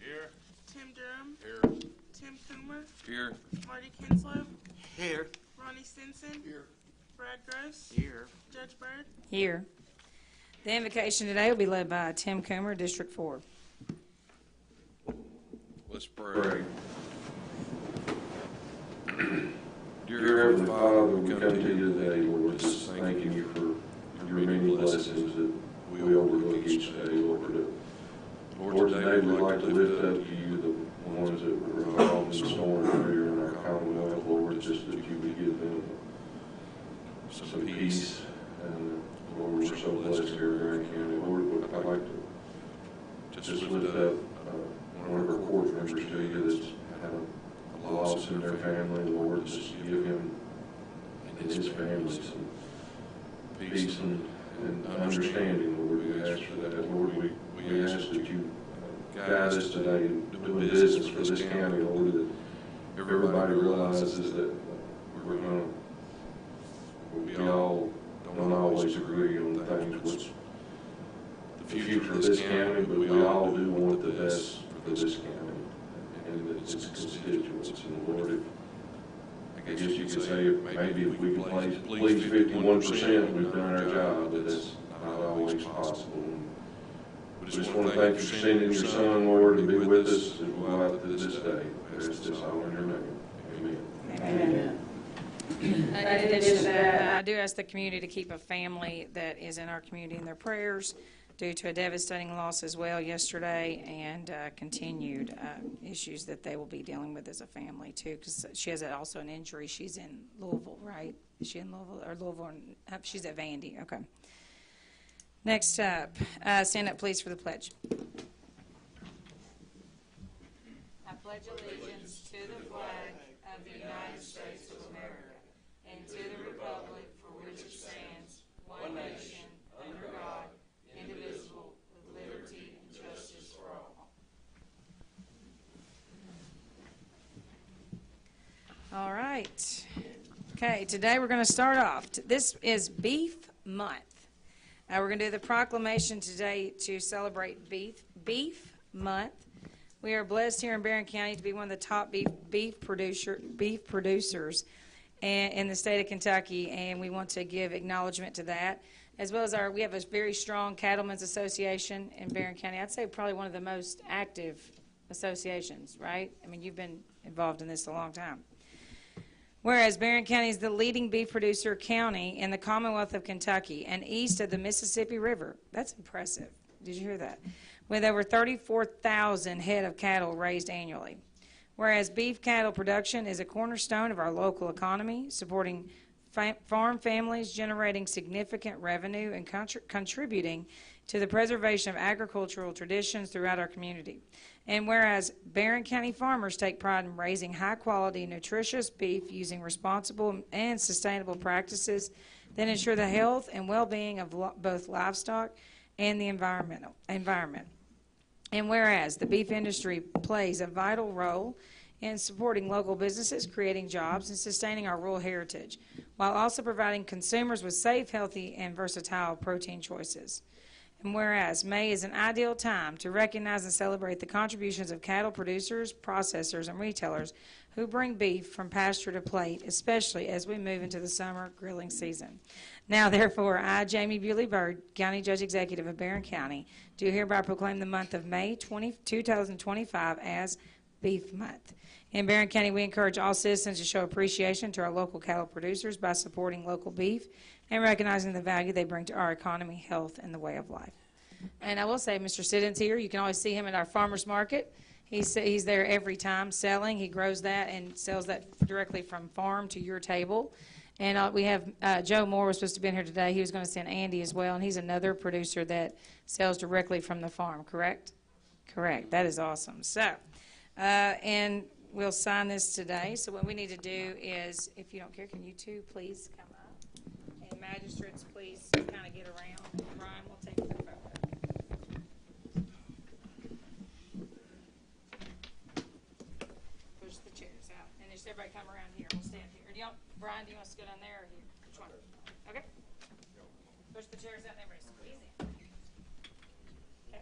Here. Tim Durham. Here. Tim Coomer. Here. Marty Kinslow. Here. Ronnie Stinson. Here. Brad Gross. Here. Judge Byrd. Here. The invocation today will be led by Tim Coomer, District 4. Let's pray. Dear Heavenly Father, we come to you today, Lord, just thanking you for your many blessings that we overlook each day, Lord. Lord, today we'd like to lift up to you the ones that were involved in the storm earlier in our Commonwealth, Lord, just that you would give them some peace. And Lord, we're so blessed here in Barren County. Lord, I'd like to just lift up one of our court members to you that's had a loss in their family. Lord, just give him and his family some peace and understanding, Lord. We ask for that, Lord. We ask that you guide us today in doing business for this county, Lord, that everybody realizes that we all don't always agree on things, what's the future of this county, but we all do want the best for this county and its constituents. And Lord, I guess you could say maybe if we can please 51%, we've done our job, but that's not always possible. We just want to thank you for sending your Son, Lord, to be with us as we go out this day. We ask this all in your name. Amen. Amen. In addition to that, I do ask the community to keep a family that is in our community in their prayers due to a devastating loss as well yesterday and continued issues that they will be dealing with as a family too, because she has also an injury. She's in Louisville, right? Is she in Louisville? Or Louisville? She's at Vandy. Okay. Next up, stand up please for the pledge. I pledge allegiance to the flag of the United States of America and to the republic for which it stands, one nation, under God, indivisible, with liberty and justice for all. All right. Okay, today we're going to start off. This is Beef Month. We're going to do the proclamation today to celebrate Beef Month. We are blessed here in Barren County to be one of the top beef producers in the state of Kentucky, and we want to give acknowledgement to that, as well as we have a very strong Cattlemen's Association in Barren County. I'd say probably one of the most active associations, right? I mean, you've been involved in this a long time. Whereas Barren County is the leading beef producer county in the Commonwealth of Kentucky and east of the Mississippi River. That's impressive. Did you hear that? With over 34,000 head of cattle raised annually. Whereas beef cattle production is a cornerstone of our local economy, supporting farm families, generating significant revenue, and contributing to the preservation of agricultural traditions throughout our community. And whereas Barren County farmers take pride in raising high-quality, nutritious beef using responsible and sustainable practices that ensure the health and well-being of both livestock and the environment. And whereas the beef industry plays a vital role in supporting local businesses, creating jobs, and sustaining our rural heritage, while also providing consumers with safe, healthy, and versatile protein choices. And whereas May is an ideal time to recognize and celebrate the contributions of cattle producers, processors, and retailers who bring beef from pasture to plate, especially as we move into the summer grilling season. Now, therefore, I, Jamie Bewley-Byrd, County Judge Executive of Barren County, do hereby proclaim the month of May 2025 as Beef Month. In Barren County, we encourage all citizens to show appreciation to our local cattle producers by supporting local beef and recognizing the value they bring to our economy, health, and the way of life. And I will say, Mr. Siddon's here. You can always see him at our farmers market. He's there every time selling. He grows that and sells that directly from farm to your table. And we have Joe Moore was supposed to be in here today. He was going to send Andy as well, and he's another producer that sells directly from the farm, correct? Correct. That is awesome. So, and we'll sign this today. So what we need to do is, if you don't care, can you two please come up? And magistrates, please kind of get around. Brian will take your photo. Push the chairs out. And just everybody come around here. We'll stand here. Brian, do you want us to go down there or here? Which one? Okay. Push the chairs out and everybody squeeze in. Okay.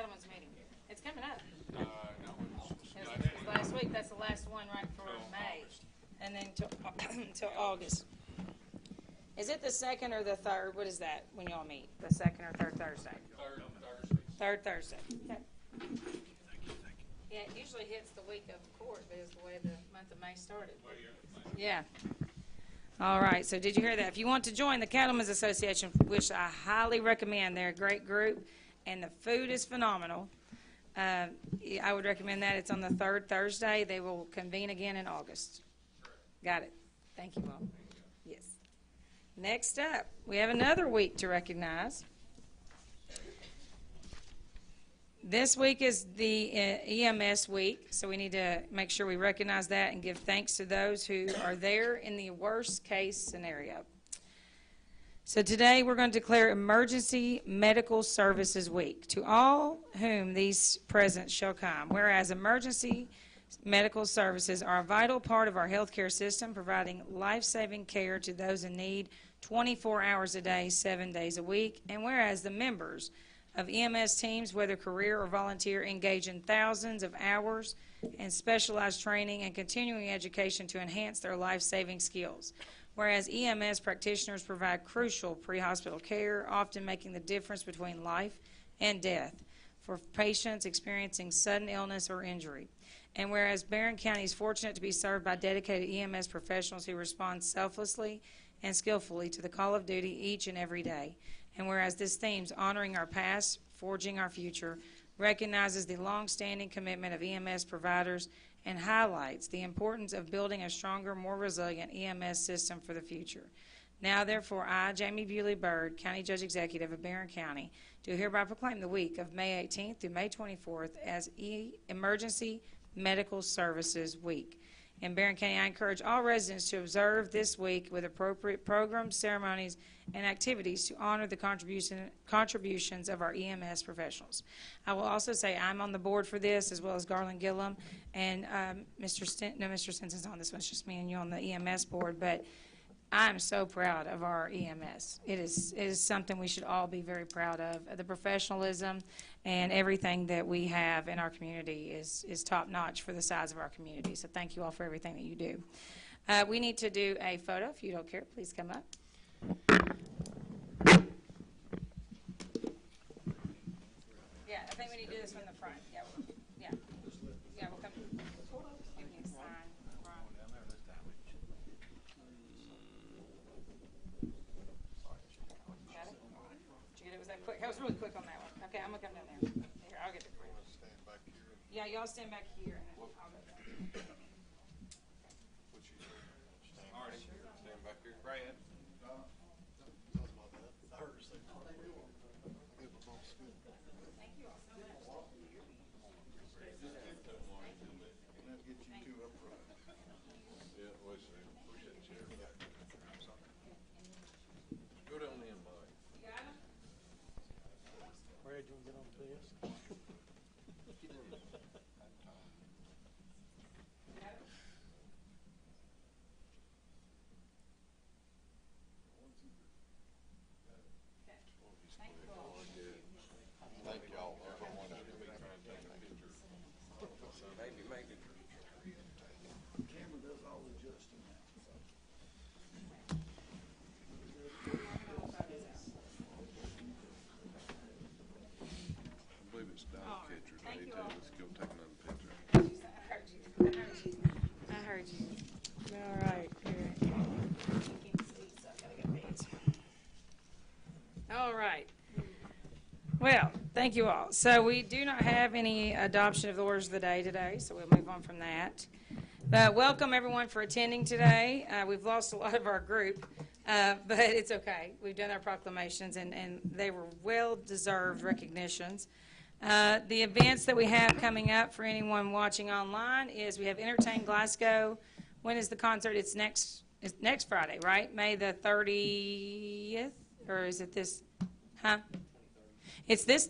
Cattlemen's meeting? It's coming up. It's last week. That's the last one right for May. And then till August. Is it the second or the third? What is that when y'all meet? The second or third Thursday? Third Thursday. Okay. Yeah, it usually hits the week of court, but it's the way the month of May started. Yeah. All right, so did you hear that? If you want to join the Cattlemen's Association, which I highly recommend, they're a great group, and the food is phenomenal. I would recommend that. It's on the third Thursday. They will convene again in August. Got it. Thank you, Mom. Yes. Next up, we have another week to recognize. This week is the EMS week, so we need to make sure we recognize that and give thanks to those who are there in the worst case scenario. So today we're going to declare Emergency Medical Services Week. To all whom these presents shall come, whereas emergency medical services are a vital part of our healthcare system, providing life-saving care to those in need 24 hours a day, 7 days a week, and whereas the members of EMS teams, whether career or volunteer, engage in thousands of hours in specialized training and continuing education to enhance their life-saving skills. Whereas EMS practitioners provide crucial pre-hospital care, often making the difference between life and death for patients experiencing sudden illness or injury. And whereas Barren County is fortunate to be served by dedicated EMS professionals who respond selflessly and skillfully to the call of duty each and every day. And whereas this theme's honoring our past, forging our future, recognizes the long-standing commitment of EMS providers and highlights the importance of building a stronger, more resilient EMS system for the future. Now, therefore, I, Jamie Bewley-Byrd, County Judge Executive of Barren County, do hereby proclaim the week of May 18th through May 24th as Emergency Medical Services Week. In Barren County, I encourage all residents to observe this week with appropriate programs, ceremonies, and activities to honor the contributions of our EMS professionals. I will also say I'm on the board for this, as well as Garland Gillum, and Mr. Stinson's on this one. It's just me and you on the EMS board, but I'm so proud of our EMS. It is something we should all be very proud of. The professionalism and everything that we have in our community is top-notch for the size of our community. So thank you all for everything that you do. We need to do a photo. If you don't care, please come up. Yeah, I think we need to do this from the front. Yeah, we'll come. Give me a sign. Got it? Did you get it? Was that quick? That was really quick on that one. Okay, I'm gonna come down there. Here, I'll get it for you. Yeah, y'all stand back here, and then I'll go down. Stand back here. Brad. Thank you all so much. Yeah, wait a second. Push that chair back. Go down the end, Mike. You got him? Brad, you want to get on the desk? Thank y'all. Maybe make it. Camera does all the adjusting now. I believe it's dog catcher Thank day you too. all. Let's go take another picture. I heard you. All right. Here. All right. Well, thank you all. So we do not have any adoption of the orders of the day today, so we'll move on from that. But welcome everyone for attending today. We've lost a lot of our group, but it's okay. We've done our proclamations, and they were well-deserved recognitions. The events that we have coming up for anyone watching online is we have Entertain Glasgow. When is the concert? It's next Friday, right? May the 30th? Or is it this? Huh? It's this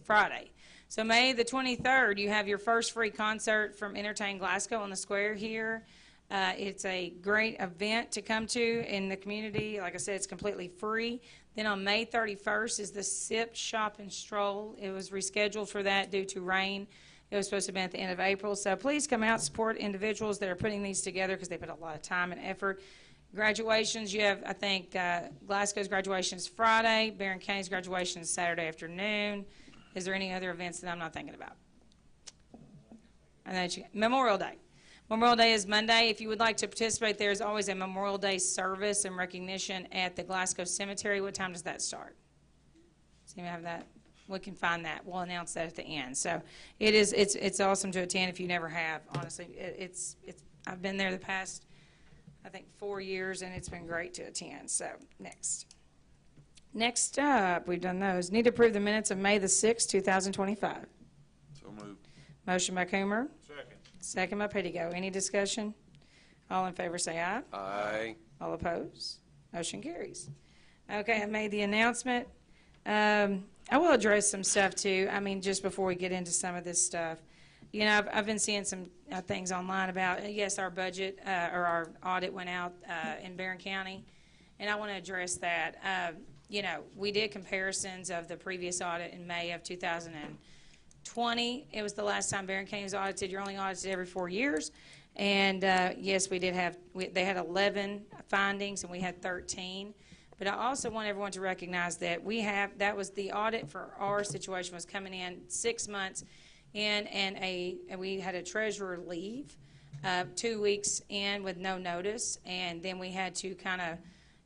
Friday. So May the 23rd, you have your first free concert from Entertain Glasgow on the square here. It's a great event to come to in the community. Like I said, it's completely free. Then on May 31st is the SIP Shop and Stroll. It was rescheduled for that due to rain. It was supposed to be at the end of April. So please come out, support individuals that are putting these together because they put a lot of time and effort. Graduations, you have, I think, Glasgow's graduation is Friday. Barren County's graduation is Saturday afternoon. Is there any other events that I'm not thinking about? And then Memorial Day. Memorial Day is Monday. If you would like to participate, there's always a Memorial Day service and recognition at the Glasgow Cemetery. What time does that start? Does anyone have that? We can find that. We'll announce that at the end. So it's awesome to attend if you never have. Honestly, I've been there the past, I think, 4 years, and it's been great to attend. So next up, we've done those. Need to approve the minutes of May the 6th, 2025. So moved. Motion by Coomer. Second. Second by Pettigo. Any discussion? All in favor say aye. Aye. All opposed? Motion carries. Okay, I made the announcement. I will address some stuff too. I mean, just before we get into some of this stuff. You know, I've been seeing some things online about, yes, our budget or our audit went out in Barren County, and I want to address that. You know, we did comparisons of the previous audit in May of 2020. It was the last time Barren County was audited. You're only audited every 4 years. And yes, we did have, they had 11 findings and we had 13. But I also want everyone to recognize that that was the audit for our situation was coming in 6 months in, and we had a treasurer leave 2 weeks in with no notice, and then we had to kind of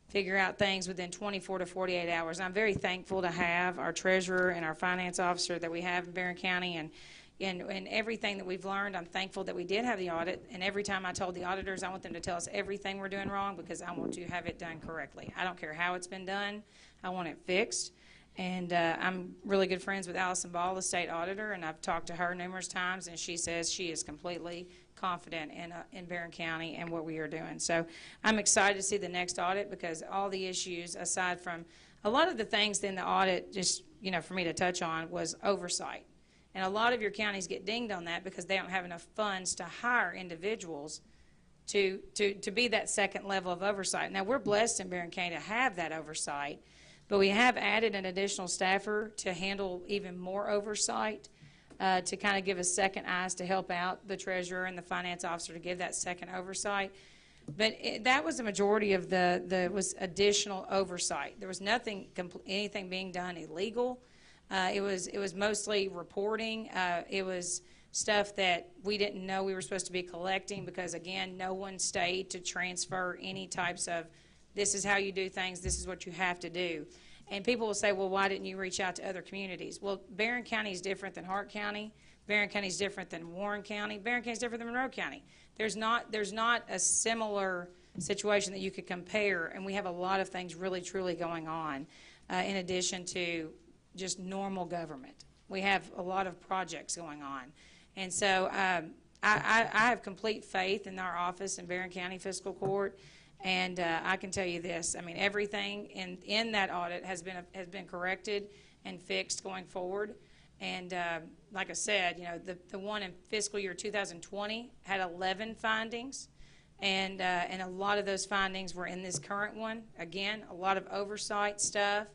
figure out things within 24 to 48 hours. I'm very thankful to have our treasurer and our finance officer that we have in Barren County, and everything that we've learned, I'm thankful that we did have the audit, and every time I told the auditors I want them to tell us everything we're doing wrong because I want to have it done correctly. I don't care how it's been done. I want it fixed. And I'm really good friends with Allison Ball, the state auditor, and I've talked to her numerous times, and she says she is completely confident in Barren County and what we are doing. So I'm excited to see the next audit because all the issues, aside from a lot of the things in the audit, just, you know, for me to touch on, was oversight. And a lot of your counties get dinged on that because they don't have enough funds to hire individuals to be that second level of oversight. Now, we're blessed in Barren County to have that oversight, but we have added an additional staffer to handle even more oversight, to kind of give us second eyes to help out the treasurer and the finance officer to give that second oversight. But that was the majority of was additional oversight. There was anything being done illegal. It was mostly reporting. It was stuff that we didn't know we were supposed to be collecting because, again, no one stayed to transfer any types of, this is how you do things, this is what you have to do. And people will say, well, why didn't you reach out to other communities? Well, Barren County is different than Hart County. Barren County is different than Warren County. Barren County is different than Monroe County. There's not a similar situation that you could compare, and we have a lot of things really, truly going on in addition to just normal government. We have a lot of projects going on. And so I have complete faith in our office in Barren County Fiscal Court, and I can tell you this, I mean, everything in that audit has been corrected and fixed going forward. And like I said, you know, the one in fiscal year 2020 had 11 findings, and a lot of those findings were in this current one. Again, a lot of oversight stuff.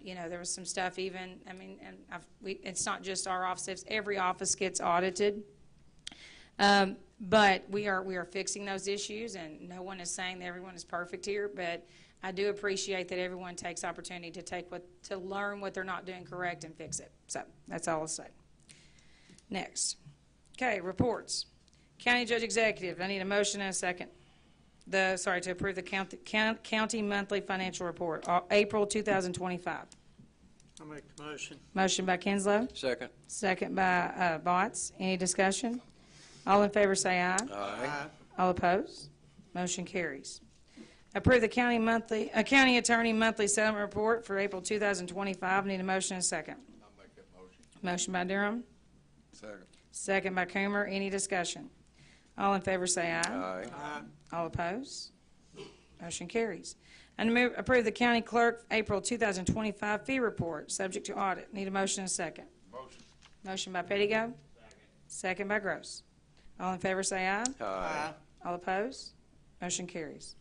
You know, there was some stuff even, I mean, and it's not just our office, every office gets audited. But we are fixing those issues, and no one is saying that everyone is perfect here, but I do appreciate that everyone takes opportunity to learn what they're not doing correct and fix it. So that's all I'll say. Next. Okay, reports. County Judge Executive, I need a motion and a second. To approve the county monthly financial report, April 2025. I'll make the motion. Motion by Kinslow. Second. Second by Botts. Any discussion? All in favor say aye. Aye. All opposed? Motion carries. Approve the county attorney monthly settlement report for April 2025. Need a motion and a second. I'll make that motion. Motion by Durham. Second. Second by Coomer. Any discussion? All in favor say aye. Aye. Aye. All opposed? Motion carries. And approve the county clerk April 2025 fee report, subject to audit. Need a motion and a second. Motion. Motion by Pettigo. Second by Gross. All in favor say aye. Aye. All opposed? Motion carries.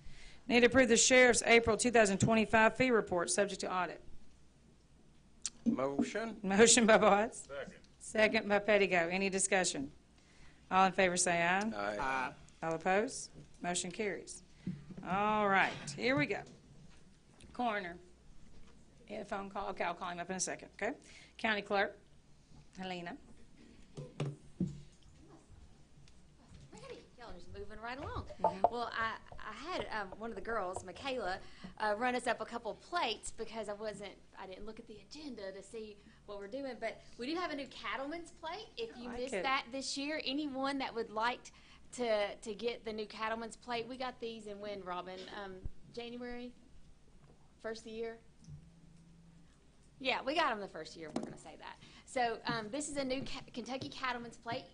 Need to approve the sheriff's April 2025 fee report, subject to audit. Motion. Motion by Watts. Second by Pettigo. Any discussion? All in favor say aye. Aye. All opposed? Motion carries. All right, here we go. Coroner. He had a phone call. Okay, I'll call him up in a second, okay? County Clerk, Helena. Ready. Y'all are just moving right along. Well, I had one of the girls, Michaela, run us up a couple plates because I didn't look at the agenda to see what we're doing. But we do have a new cattleman's plate. If you I missed like it. that this year, anyone that would like to get the new cattleman's plate, we got these in when, Robin? January? First of the year? Yeah, we got them the first year. We're going to say that. So this is a new Kentucky Cattleman's plate.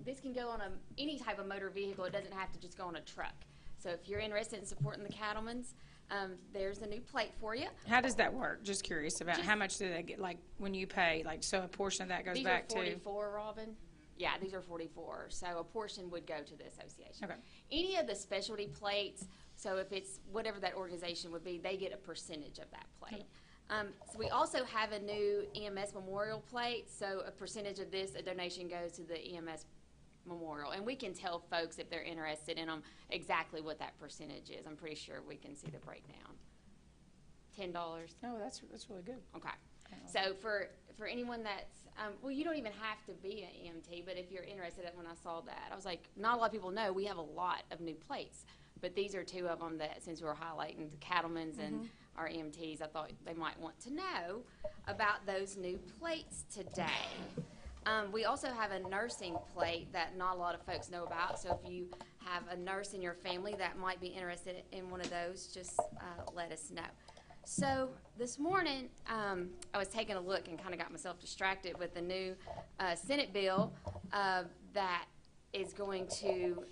This can go on any type of motor vehicle. It doesn't have to just go on a truck. So if you're interested in supporting the Cattleman's, there's a new plate for you. How does that work? Just curious about how much do they get, like, when you pay, like, so a portion of that goes These back are to? 44, Robin. Yeah, these are 44. So a portion would go to the association. Okay. Any of the specialty plates, so if it's whatever that organization would be, they get a percentage of that plate. So we also have a new EMS memorial plate. So a percentage of this, a donation goes to the EMS memorial. And we can tell folks if they're interested in them exactly what that percentage is. I'm pretty sure we can see the breakdown. $10. Oh, that's really good. Okay. So for anyone that's, well, you don't even have to be an EMT, but if you're interested, when I saw that, I was like, not a lot of people know we have a lot of new plates. But these are two of them that, since we were highlighting the cattlemen's and our EMTs, I thought they might want to know about those new plates today. We also have a nursing plate that not a lot of folks know about. So if you have a nurse in your family that might be interested in one of those, just let us know. So this morning, I was taking a look and kind of got myself distracted with the new Senate bill that is going to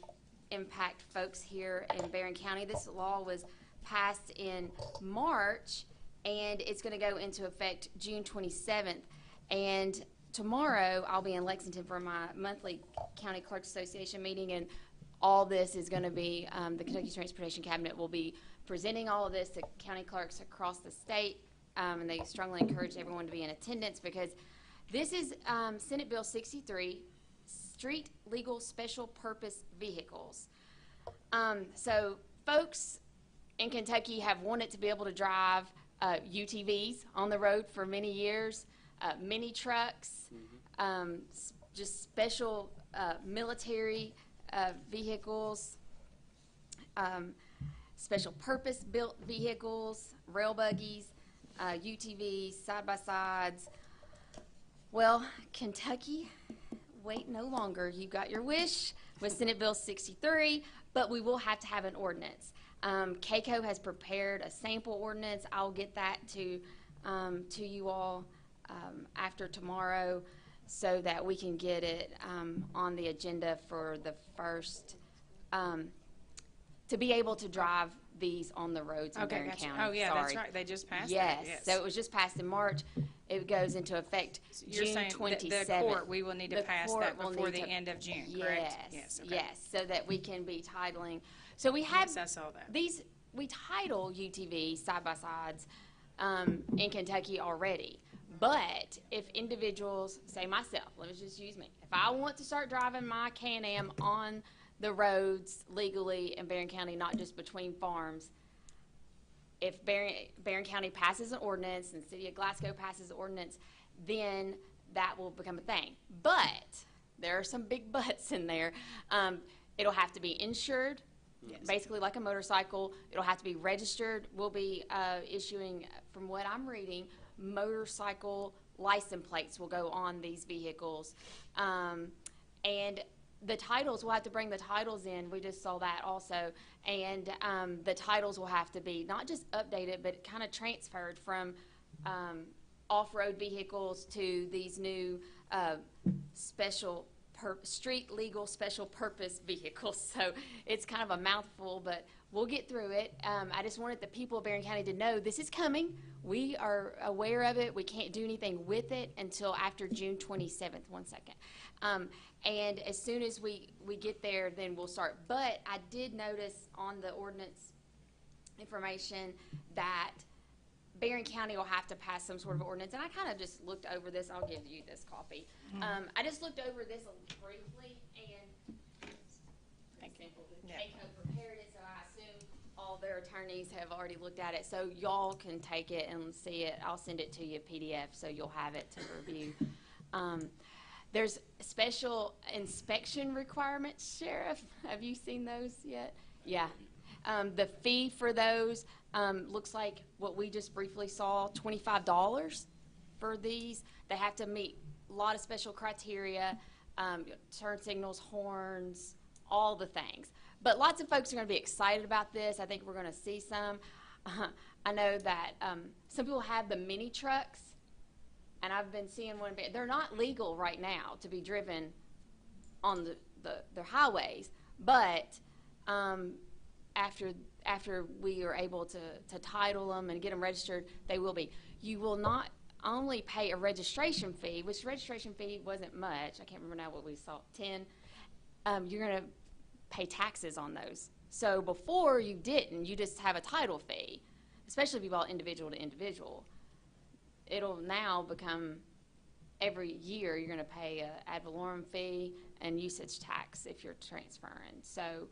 impact folks here in Barren County. This law was passed in March, and it's going to go into effect June 27th. And tomorrow, I'll be in Lexington for my monthly County Clerks Association meeting, and all this is going to be, the Kentucky Transportation Cabinet will be presenting all of this to county clerks across the state, and they strongly encourage everyone to be in attendance because this is Senate Bill 63, Street Legal Special Purpose Vehicles. So folks in Kentucky have wanted to be able to drive UTVs on the road for many years, mini trucks, just special military vehicles, special purpose built vehicles, rail buggies, UTVs, side-by-sides. Well, Kentucky, wait no longer. You got your wish with Senate Bill 63, but we will have to have an ordinance. KCO has prepared a sample ordinance. I'll get that to you all after tomorrow so that we can get it on the agenda for the first, to be able to drive these on the roads in Barren gotcha. County. Oh, yeah, Sorry. that's right. They just passed Yes. that. Yes. So it was just passed in March. It goes into effect You're June saying 27th. the court, we will need to The pass court that will before need the to- end of June, correct? Yes, Okay. yes, so that we can be titling. So we have Yes, I saw that. we title UTVs side-by-sides in Kentucky already. But if individuals, say myself, let me just use me. If I want to start driving my Can-Am on the roads legally in Barren County, not just between farms, if Barren County passes an ordinance and the city of Glasgow passes an ordinance, then that will become a thing. But there are some big buts in there. It'll have to be insured, basically like a motorcycle. It'll have to be registered. We'll be issuing, from what I'm reading, motorcycle license plates will go on these vehicles. And the titles, we'll have to bring the titles in. We just saw that also. And the titles will have to be not just updated, but kind of transferred from off-road vehicles to these new street legal special purpose vehicles. So it's kind of a mouthful, but we'll get through it. I just wanted the people of Barren County to know this is coming. We are aware of it. We can't do anything with it until after June 27th. One second. And as soon as we get there, then we'll start. But I did notice on the ordinance information that Barren County will have to pass some sort of ordinance, and I kind of just looked over this. I'll give you this copy. I just looked over this briefly, and Yeah. Keiko prepared it, so I assume all their attorneys have already looked at it, so y'all can take it and see it. I'll send it to you PDF, so you'll have it to review. There's special inspection requirements, Sheriff. Have you seen those yet? Yeah. The fee for those looks like what we just briefly saw, $25 for these. They have to meet a lot of special criteria, turn signals, horns, all the things. But lots of folks are going to be excited about this. I think we're going to see some. I know that some people have the mini trucks, and I've been seeing one. They're not legal right now to be driven on their highways, but after we are able to title them and get them registered, they will be. You will not only pay a registration fee, which registration fee wasn't much. I can't remember now what we saw, 10. You're going to pay taxes on those. So before you didn't, you just have a title fee, especially if you bought individual to individual. It'll now become every year you're going to pay a ad valorem fee and usage tax if you're transferring. So,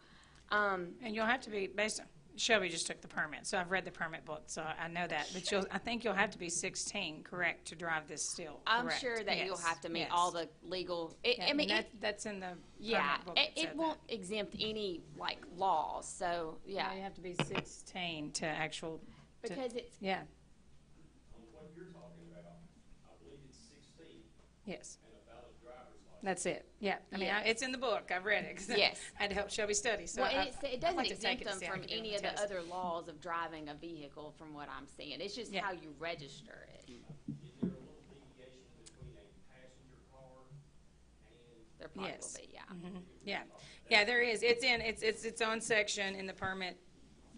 And you'll have to be, based on, Shelby just took the permit, so I've read the permit book, so I know that. But I think you'll have to be 16, correct, to drive this still, I'm correct? sure that you'll Yes, have to meet yes. all the legal. Yeah, I mean, that's in the yeah, permit book. that it said won't exempt any like laws. So that. yeah, No, you have to be 16 to actual. because it's Yeah, On what you're talking about, I believe it's 16 yes. and a valid driver's license. That's it. Yeah, I mean, Yes. it's in the book. I've read it. 'Cause Yes. I had to help Shelby study. So well, I, and it I'd doesn't like to take exempt it to them see how I from can do any the of the test. other laws of driving a vehicle, from what I'm seeing. It's just Yeah. how you register it. Is there a little deviation between a passenger car and There probably Yes. will be, yeah. Yeah, yeah, there is. It's in it's its own section in the permit.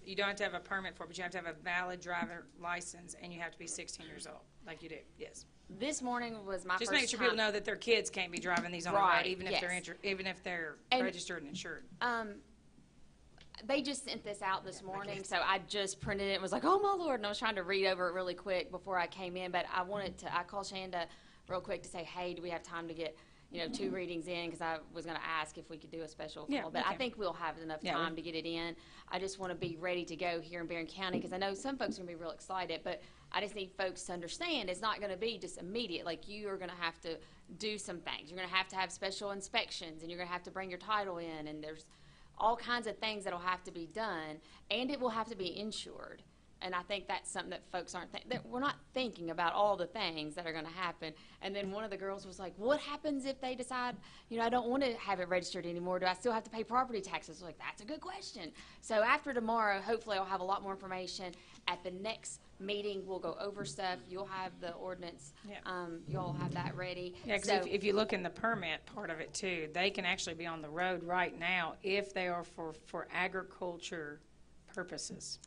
You don't have to have a permit for it, but you have to have a valid driver license, and you have to be 16 years old, like you do. Yes. This morning was my Just first make sure time. people know that their kids can't be driving these on the road, Right, even if they're yes. even if they're And- registered and insured. They just sent this out this morning, so I just printed it and was like, oh my Lord, and I was trying to read over it really quick before I came in, but I called Shanda real quick to say, hey, do we have time to get, 2 readings in, because I was going to ask if we could do a special Yeah, call, but we I can. think we'll have enough Yeah, time to get it in. I just want to be ready to go here in Barren County, because I know some folks are going to be real excited, but I just need folks to understand it's not going to be just immediate. Like, you are going to have to do some things. You're going to have special inspections, and you're going to have to bring your title in, and there's all kinds of things that'll have to be done, and it will have to be insured. And I think that's something that folks aren't we're not thinking about all the things that are going to happen. And then one of the girls was like, what happens if they decide, I don't want to have it registered anymore? Do I still have to pay property taxes? Like, that's a good question. So after tomorrow, hopefully I'll have a lot more information. At the next meeting, we'll go over stuff. You'll have the ordinance. Yeah. You'll have that ready. Yeah, because if you look in the permit part of it too, they can actually be on the road right now if they are for agriculture purposes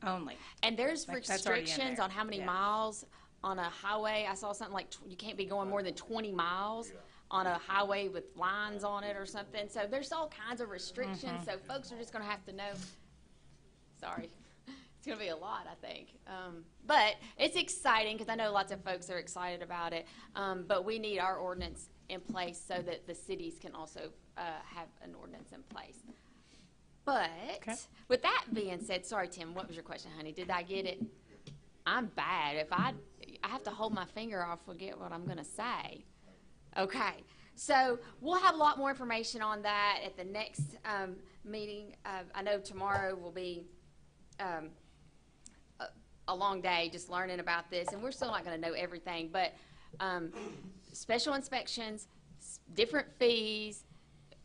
only. And there's Like, that's already in restrictions there. on how many Yeah. miles on a highway. I saw something like you can't be going more than 20 miles on a highway with lines on it or something. So there's all kinds of restrictions. So folks are just going to have to know. Sorry. It's going to be a lot, I think. But it's exciting because I know lots of folks are excited about it. But we need our ordinance in place so that the cities can also have an ordinance in place. But Okay. with that being said, sorry, Tim, what was your question, honey? Did I get it? I'm bad. If I have to hold my finger, I'll forget what I'm going to say. Okay. So we'll have a lot more information on that at the next meeting. I know tomorrow will be a long day just learning about this, and we're still not going to know everything. But special inspections, different fees,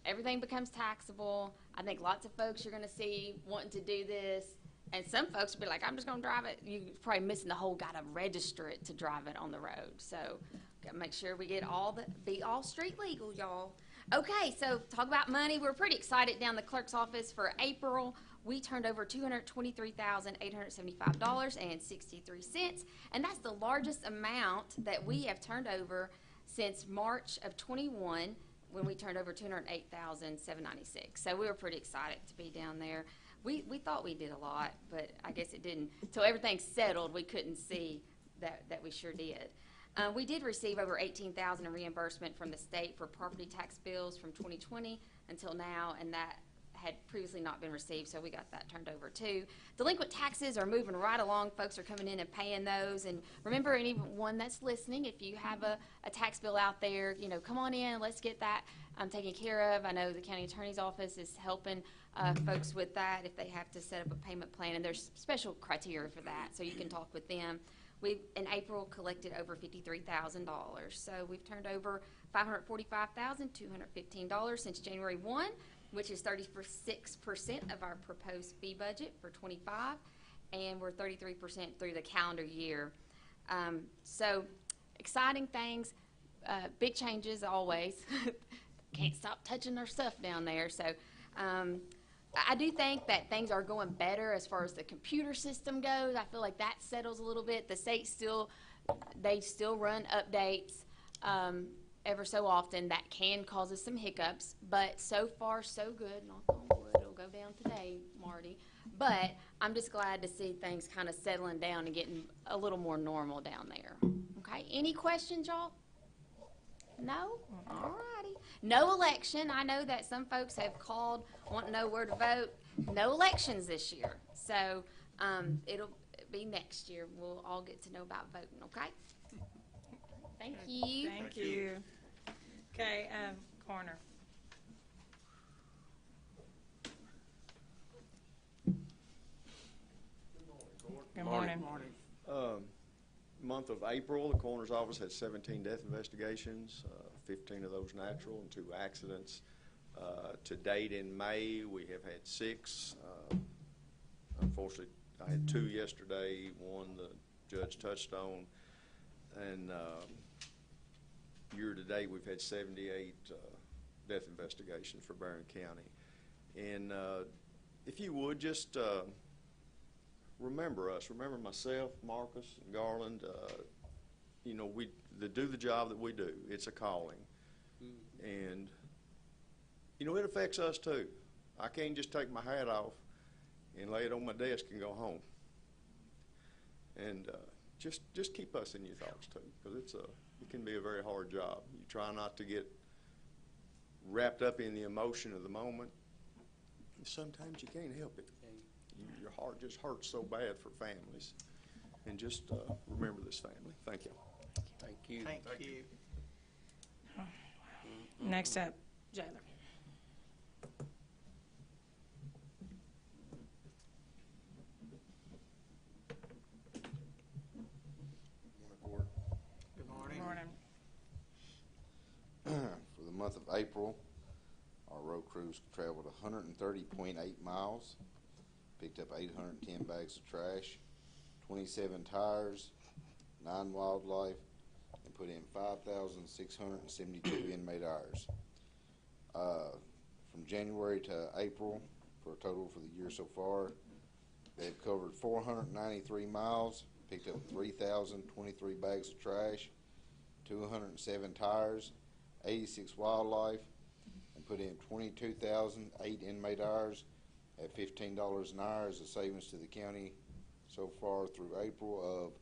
everything becomes taxable. I think lots of folks you're going to see wanting to do this, and some folks will be like, I'm just going to drive it. You're probably missing the whole got to register it to drive it on the road. So got to make sure we get be all street legal, y'all. Okay, so talk about money. We're pretty excited down the clerk's office for April. We turned over $223,875.63, and that's the largest amount that we have turned over since March of 21, when we turned over $208,796. So we were pretty excited to be down there. we thought we did a lot, but I guess it didn't. Until everything's settled, we couldn't see that we sure did. We did receive over $18,000 in reimbursement from the state for property tax bills from 2020 until now, and that had previously not been received, so we got that turned over too. Delinquent taxes are moving right along. Folks are coming in and paying those. And remember, anyone that's listening, if you have a tax bill out there, come on in. Let's get that taken care of. I know the county attorney's office is helping folks with that if they have to set up a payment plan, and there's special criteria for that, so you can talk with them. We've, in April, collected over $53,000. So we've turned over $545,215 since January 1, which is 36% of our proposed fee budget for 25, and we're 33% through the calendar year. So exciting things, big changes always. Can't stop touching our stuff down there. So I do think that things are going better as far as the computer system goes. I feel like that settles a little bit. The state they still run updates ever so often. That can cause us some hiccups, but so far so good. Knock on wood, it'll go down today, Marty. But I'm just glad to see things kind of settling down and getting a little more normal down there. Okay, any questions, y'all? No? All righty. No election. I know that some folks have called, want to know where to vote. No elections this year. So it'll be next year. We'll all get to know about voting, okay? Thank you. Thank you. Okay, Coroner. Good morning. Month of April, the coroner's office had 17 death investigations, 15 of those natural and 2 accidents. To date in May, we have had 6. Unfortunately, I had 2 yesterday, one the judge touched on, and year to date we've had 78 death investigations for Barren County. And if you would just remember us, remember myself, Marcus, and Garland. We do the job that we do. It's a calling, and it affects us too. I can't just take my hat off and lay it on my desk and go home. And just keep us in your thoughts too, because it can be a very hard job. You try not to get wrapped up in the emotion of the moment. Sometimes you can't help it. Your heart just hurts so bad for families. And just remember this family. Thank you. Thank you. Thank you. Next up, Jailer. Good morning. Morning. For the month of April, our road crews traveled 130.8 miles, picked up 810 bags of trash, 27 tires, 9 wildlife, and put in 5,672 inmate hours. From January to April, for a total for the year so far, they've covered 493 miles, picked up 3,023 bags of trash, 207 tires, 86 wildlife, and put in 22,008 inmate hours at $15 an hour as a savings to the county so far through April of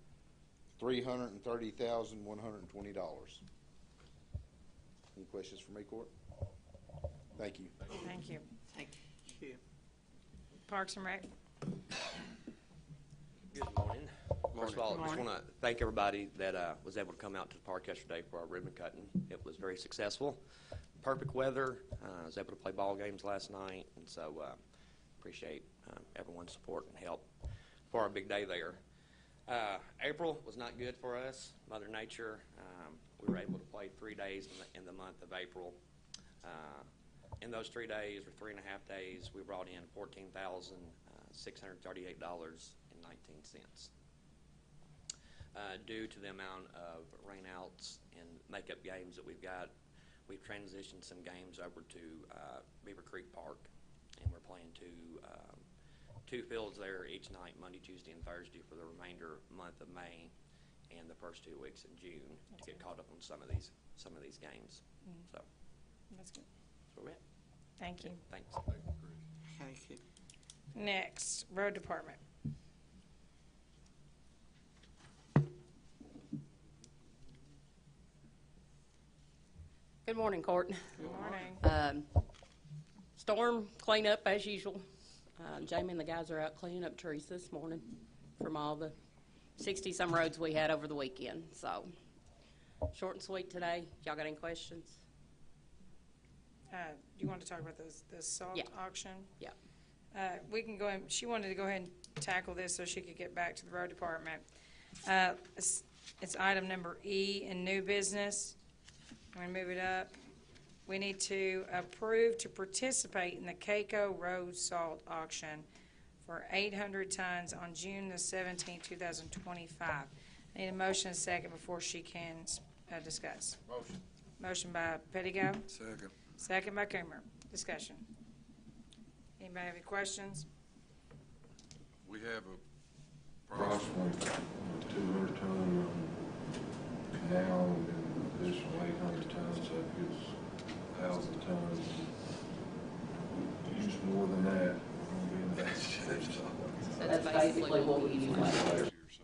$330,120. Any questions for me, Court? Thank you. Thank you. Thank you. Parks and Rec. Good morning. First of all, I just want to thank everybody that was able to come out to the park yesterday for our ribbon cutting. It was very successful. Perfect weather. I was able to play ball games last night, and so appreciate everyone's support and help for our big day there. April was not good for us. Mother Nature. We were able to play 3 days in the month of April. In those 3 days, or 3.5 days, we brought in $14,638.19. Due to the amount of rainouts and makeup games that we've got, we've transitioned some games over to Beaver Creek Park, and we're playing two fields there each night, Monday, Tuesday, and Thursday for the remainder month of May and the first 2 weeks in June to get caught up on some of these games. So That's good. that's where we're at. Thank you. Thanks. Thank you. Next, Road Department. Good morning, Court. Good morning. Storm cleanup as usual. Jamie and the guys are out cleaning up trees this morning from all the 60-some roads we had over the weekend. So, short and sweet today. Y'all got any questions? You want to talk about the salt Yeah. auction? Yeah. We can go ahead, she wanted to go ahead and tackle this so she could get back to the road department. It's item number E in new business. I'm going to move it up. We need to approve to participate in the Keiko Road Salt Auction for 800 tons on June the 17th, 2025. I need a motion and a second before she can discuss. Motion. Motion by Pettigo, Second. second by Coomer. Discussion. Anybody have any questions? We have approximately 200 ton canal and additional 800 tons, so that gives 1,000 tons. Use more than that, we're gonna be in bad shape, so. That's basically what we use last year. So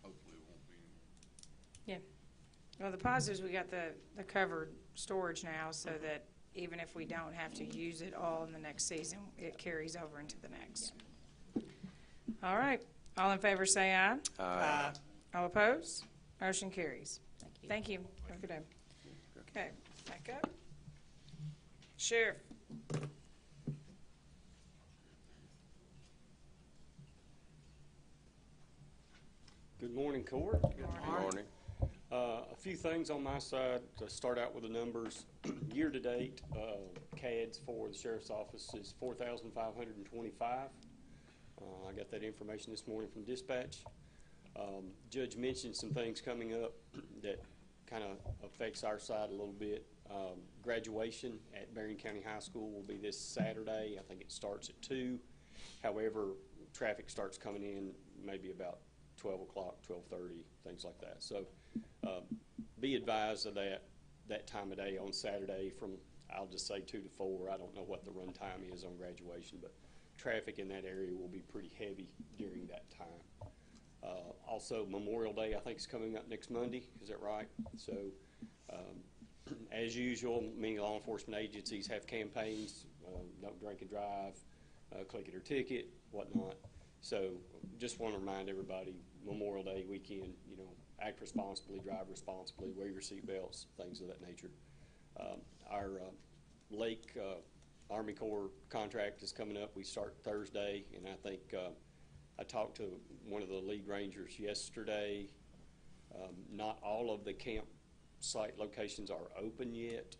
hopefully it won't be. Well, the positives, we got the covered storage now so that even if we don't have to use it all in the next season, it carries over into the next. All right. All in favor say aye. Aye. All opposed? Motion carries. Thank you. Thank you. Have a good day. Okay, back up. Sheriff. Good morning, Court. Good morning. A few things on my side to start out with the numbers. Year-to-date, CADs for the Sheriff's Office is 4,525. I got that information this morning from dispatch. Judge mentioned some things coming up that kind of affects our side a little bit. Graduation at Barren County High School will be this Saturday. I think it starts at 2. However, traffic starts coming in maybe about 12 o'clock, 12:30, things like that. So be advised of that time of day on Saturday from, I'll just say 2 to 4. I don't know what the run time is on graduation, but traffic in that area will be pretty heavy during that time. Also, Memorial Day, I think, is coming up next Monday. Is that right? So, as usual, many law enforcement agencies have campaigns, don't drink and drive, click it or ticket, whatnot. So, just want to remind everybody, Memorial Day weekend, act responsibly, drive responsibly, wear your seatbelts, things of that nature. Our Lake Army Corps contract is coming up. We start Thursday, and I think I talked to one of the lead rangers yesterday. Not all of the campsite locations are open yet,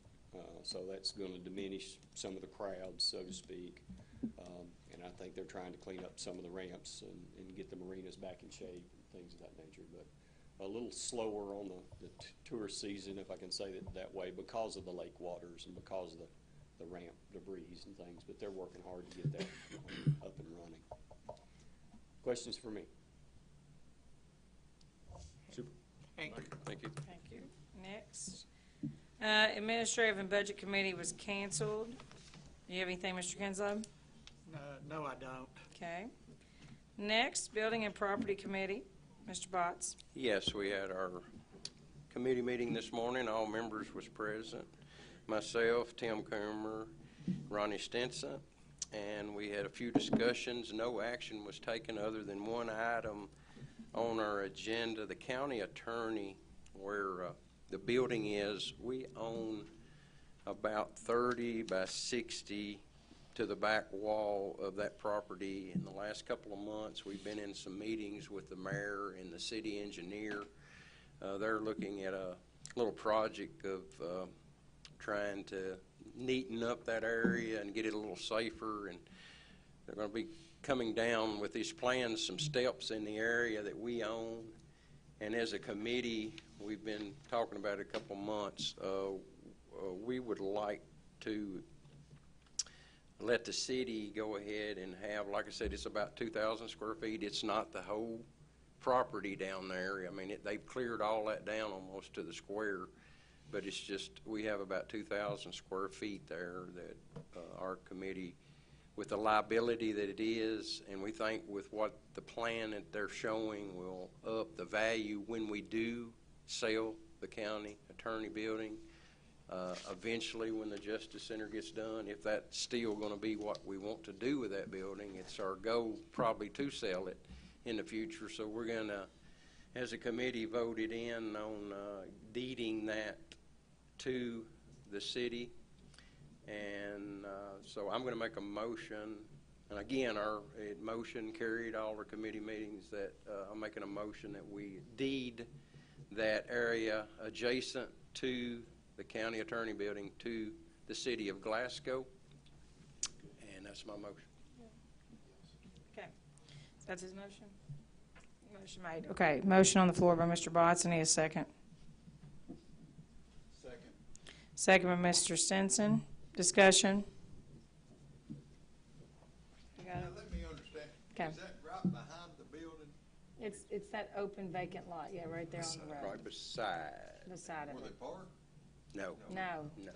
so that's going to diminish some of the crowds, so to speak. And I think they're trying to clean up some of the ramps and get the marinas back in shape and things of that nature. But a little slower on the tourist season, if I can say it that way, because of the lake waters and because of the ramp debris and things. But they're working hard to get that up and running. Questions for me? Super. Thank you. Thank you. Thank you. Next. Administrative and Budget Committee was canceled. Do you have anything, Mr. Kinslow? No, I don't. Okay. Next, Building and Property Committee, Mr. Botts. Yes, we had our committee meeting this morning. All members was present. Myself, Tim Coomer, Ronnie Stinson, and we had a few discussions. No action was taken other than one item on our agenda. The county attorney, where the building is, we own about 30 by 60 to the back wall of that property. In the last couple of months, we've been in some meetings with the mayor and the city engineer. They're looking at a little project of trying to neaten up that area and get it a little safer, and they're going to be coming down with these plans, some steps in the area that we own. And as a committee, we've been talking about it a couple of months. We would like to let the city go ahead and have, like I said, it's about 2,000 square feet. It's not the whole property down there. I mean, they've cleared all that down almost to the square, but it's just, we have about 2,000 square feet there that our committee with the liability that it is, and we think with what the plan that they're showing will up the value when we do sell the county attorney building. Eventually, when the Justice Center gets done, if that's still going to be what we want to do with that building, it's our goal probably to sell it in the future. So we're going to, as a committee, voted in on deeding that to the city. And so I'm going to make a motion, and again, our motion carried all our committee meetings, that I'm making a motion that we deed that area adjacent to the county attorney building to the city of Glasgow, and that's my motion. Okay. That's his motion? Motion made. Okay, motion on the floor by Mr. Botts. I need a second. Second. Second by Mr. Stinson. Discussion. You got Now, it? let me understand. Okay. Is that right behind the building It's that open vacant lot, yeah, right there on the road. Right beside. Beside of where they it. park? No. No, No.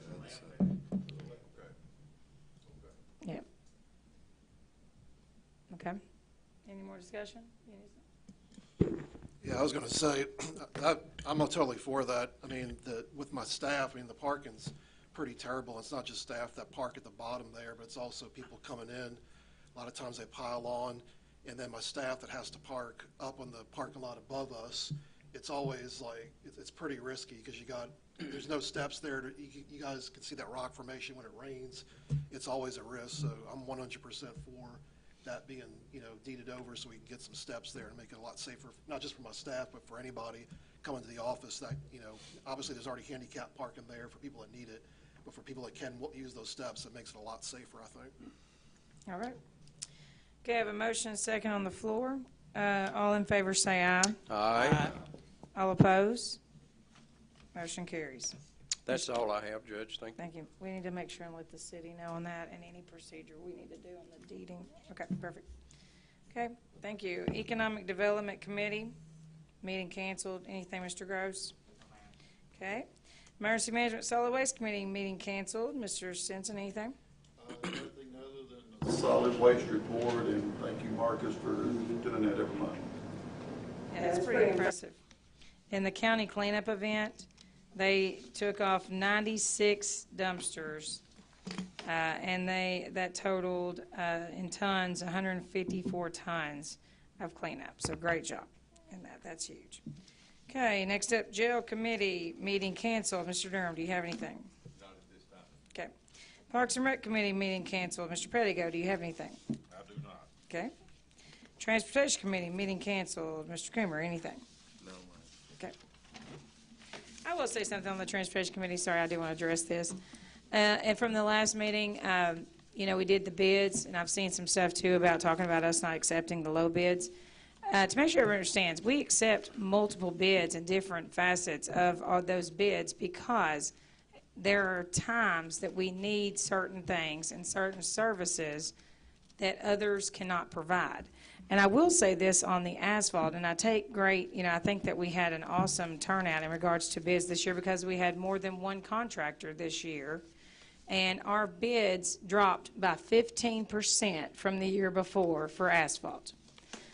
Okay. yeah. Okay. Any more discussion? Yeah, I was going to say, I'm not totally for that. I mean, with my staff, I mean, the parking's pretty terrible. It's not just staff that park at the bottom there, but it's also people coming in. A lot of times they pile on, and then my staff that has to park up on the parking lot above us. It's always like, it's pretty risky because there's no steps there. You guys can see that rock formation when it rains. It's always a risk, so I'm 100% for that being, deeded over so we can get some steps there and make it a lot safer, not just for my staff, but for anybody coming to the office that, obviously there's already handicap parking there for people that need it, but for people that can use those steps, it makes it a lot safer, I think. All right. Okay, I have a motion and a second on the floor. All in favor say aye. Aye. All opposed? Motion carries. That's all I have, Judge. Thank you. Thank you. We need to make sure and let the city know on that and any procedure we need to do on the deeding. Okay, perfect. Okay, thank you. Economic Development Committee, meeting canceled. Anything, Mr. Gross? Okay. Emergency Management Solid Waste Committee, meeting canceled. Mr. Stinson, anything? Nothing other than the solid waste report, and thank you, Marcus, for doing that every month. Yeah, that's pretty impressive. In the county cleanup event, they took off 96 dumpsters, and that totaled in tons 154 tons of cleanup. So great job, and that's huge. Okay, next up, Jail Committee meeting canceled. Mr. Durham, do you have anything? Not at this time. Okay. Parks and Rec Committee meeting canceled. Mr. Pettigo, do you have anything? I do not. Okay. Transportation Committee meeting canceled. Mr. Coomer, anything? No, Okay. I will say something on the Transportation Committee. Sorry, I do want to address this. And from the last meeting, we did the bids, and I've seen some stuff, too, about talking about us not accepting the low bids. To make sure everyone understands, we accept multiple bids and different facets of all those bids because there are times that we need certain things and certain services that others cannot provide. And I will say this on the asphalt, and I take great, I think that we had an awesome turnout in regards to bids this year because we had more than one contractor this year, and our bids dropped by 15% from the year before for asphalt.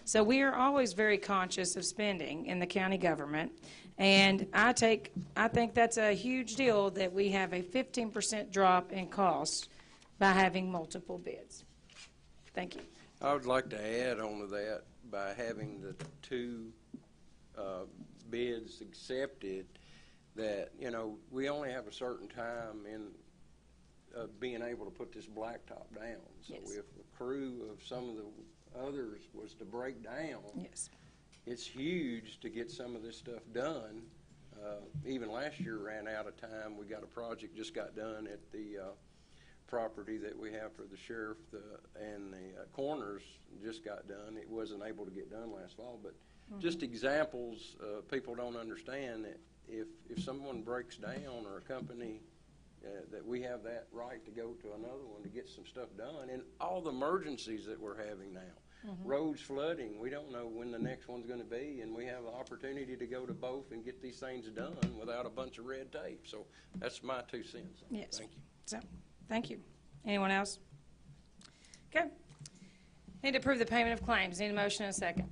So we are always very conscious of spending in the county government, and I think that's a huge deal that we have a 15% drop in cost by having multiple bids. Thank you. I would like to add on to that, by having the two bids accepted, that, we only have a certain time in being able to put this blacktop down. So Yes. if the crew of some of the others was to break down, Yes. it's huge to get some of this stuff done. Even last year ran out of time. We got a project just got done at the property that we have for the sheriff, and the corners just got done. It wasn't able to get done last fall, but just examples, people don't understand that if someone breaks down, or a company, that we have that right to go to another one to get some stuff done. And all the emergencies that we're having now, roads flooding, we don't know when the next one's going to be, and we have the opportunity to go to both and get these things done without a bunch of red tape. So that's my 2 cents. Yes. Thank you. So, thank you. Anyone else? Okay. Need to approve the payment of claims. Need a motion and a second.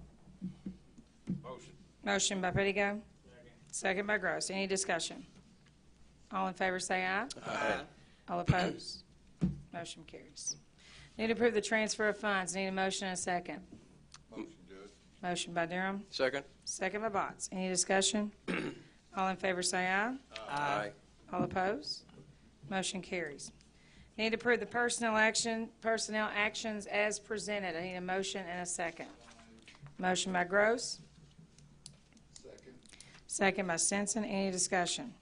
Motion. Motion by Pettigo. Second by Gross. Any discussion? All in favor say aye. Aye. All opposed? Motion carries. Need to approve the transfer of funds. Need a motion and a second. Motion, Judge. Motion by Durham. Second? Second by Botts. Any discussion? All in favor say aye. Aye. All opposed? Motion carries. Need to approve the personnel actions as presented. I need a motion and a second. Motion by Gross. Second. Second by Stinson. Any discussion?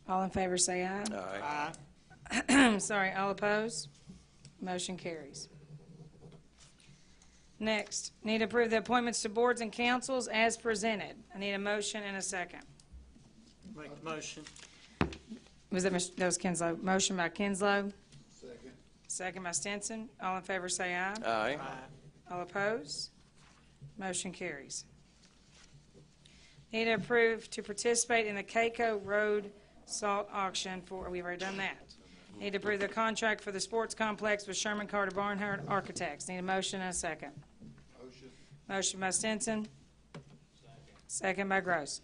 All in favor say aye. Aye. Sorry, all opposed? Motion carries. Next, need to approve the appointments to boards and councils as presented. I need a motion and a second. Make the motion. That was Kinslow. Motion by Kinslow, Second. second by Stinson. All in favor say aye. Aye. All opposed? Motion carries. Need to approve to participate in the Keiko Road Salt Auction for, we've already done that. Need to approve the contract for the sports complex with Sherman Carter Barnhart Architects. Need a motion and a second. Motion. Motion by Stinson. Second by Gross.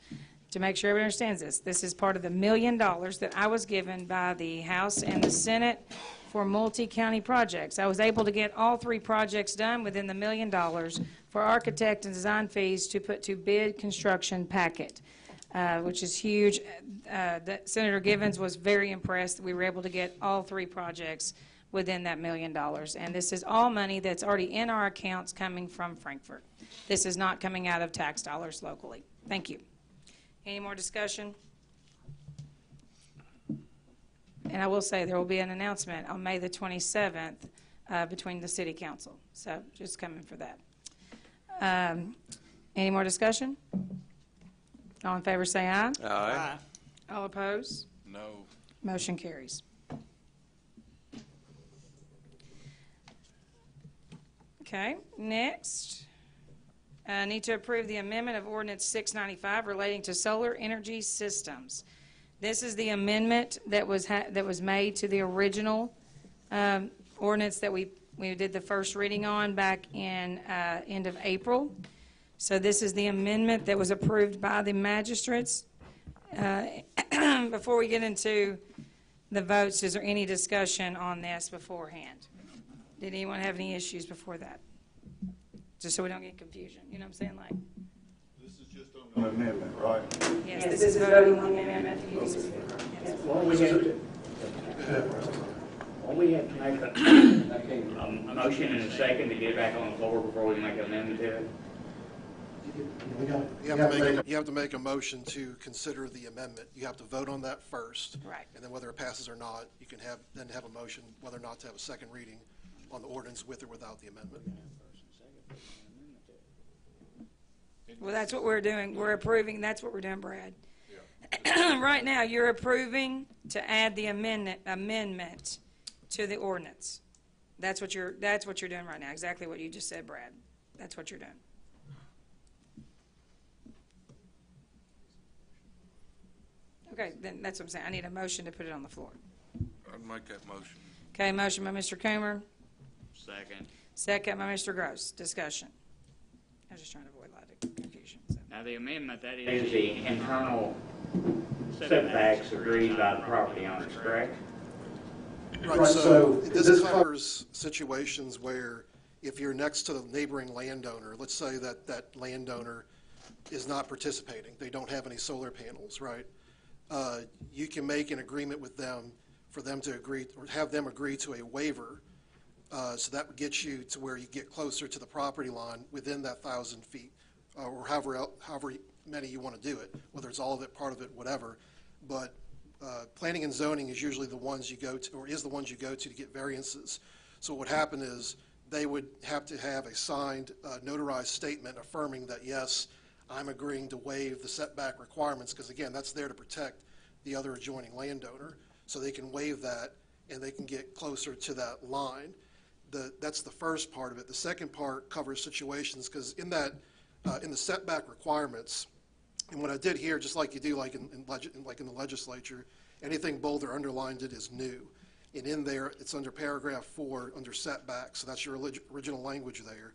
To make sure everyone understands this is part of the $1 million that I was given by the House and the Senate for multi-county projects. I was able to get all 3 projects done within the $1 million for architect and design fees to put to bid construction packet, which is huge. Senator Givens was very impressed that we were able to get all 3 projects within that $1 million. And this is all money that's already in our accounts coming from Frankfurt. This is not coming out of tax dollars locally. Thank you. Any more discussion? And I will say there will be an announcement on May the 27th between the city council. So just come in for that. Any more discussion? All in favor say aye. Aye. All opposed? No. Motion carries. Okay, next. Need to approve the amendment of Ordinance 695 relating to solar energy systems. This is the amendment that was made to the original ordinance that we did the first reading on back in end of April. So this is the amendment that was approved by the magistrates. Before we get into the votes, is there any discussion on this beforehand? Did anyone have any issues before that? Just so we don't get confusion, you know what I'm saying? Like, This is just on the amendment, right? yes, this is voting on the amendment. Yes. Won't we have to make a motion and a second to get it back on the floor before we make an amendment to it? You have to make a motion to consider the amendment. You have to vote on that first. Right. And then whether it passes or not, you can then have a motion whether or not to have a second reading on the ordinance with or without the amendment. Well, that's what we're doing. We're approving, that's what we're doing, Brad. Right now, you're approving to add the amendment to the ordinance. That's what you're doing right now, exactly what you just said, Brad. That's what you're doing. Okay, then that's what I'm saying. I need a motion to put it on the floor. I'd make that motion. Okay, motion by Mr. Coomer, Second. second by Mr. Gross. Discussion. I was just trying to avoid a lot of confusion. So. Now, the amendment, that is the internal setbacks agreed by the property owners, correct? Right, so this covers situations where if you're next to the neighboring landowner, let's say that that landowner is not participating, they don't have any solar panels, right? You can make an agreement with them for them to agree, or have them agree to a waiver, so that would get you to where you get closer to the property line within that 1,000 feet, or however many you want to do it, whether it's all of it, part of it, whatever. But planning and zoning is usually the ones you go to, or is the ones you go to get variances. So what would happen is they would have to have a signed, notarized statement affirming that, yes, I'm agreeing to waive the setback requirements, because again, that's there to protect the other adjoining landowner. So they can waive that and they can get closer to that line. That's the first part of it. The second part covers situations, because in that, in the setback requirements, and what I did here, just like you do like in the legislature, anything bold or underlined it is new. And in there, it's under paragraph 4, under setbacks, so that's your original language there.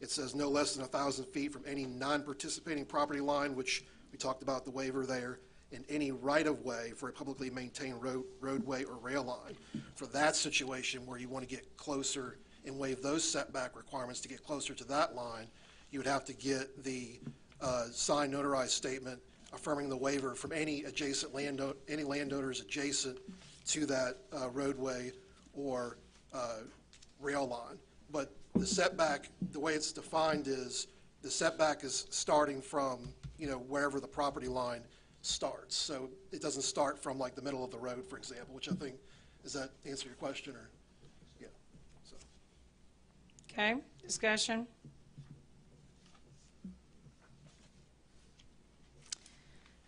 It says no less than 1,000 feet from any non-participating property line, which we talked about the waiver there, and any right-of-way for a publicly maintained roadway or rail line. For that situation where you want to get closer and waive those setback requirements to get closer to that line, you would have to get the signed notarized statement affirming the waiver from any adjacent any landowners adjacent to that roadway or rail line. But the setback, the way it's defined is the setback is starting from, wherever the property line starts. So it doesn't start from like the middle of the road, for example, which I think, does that answer your question? Or yeah. So. Okay, discussion.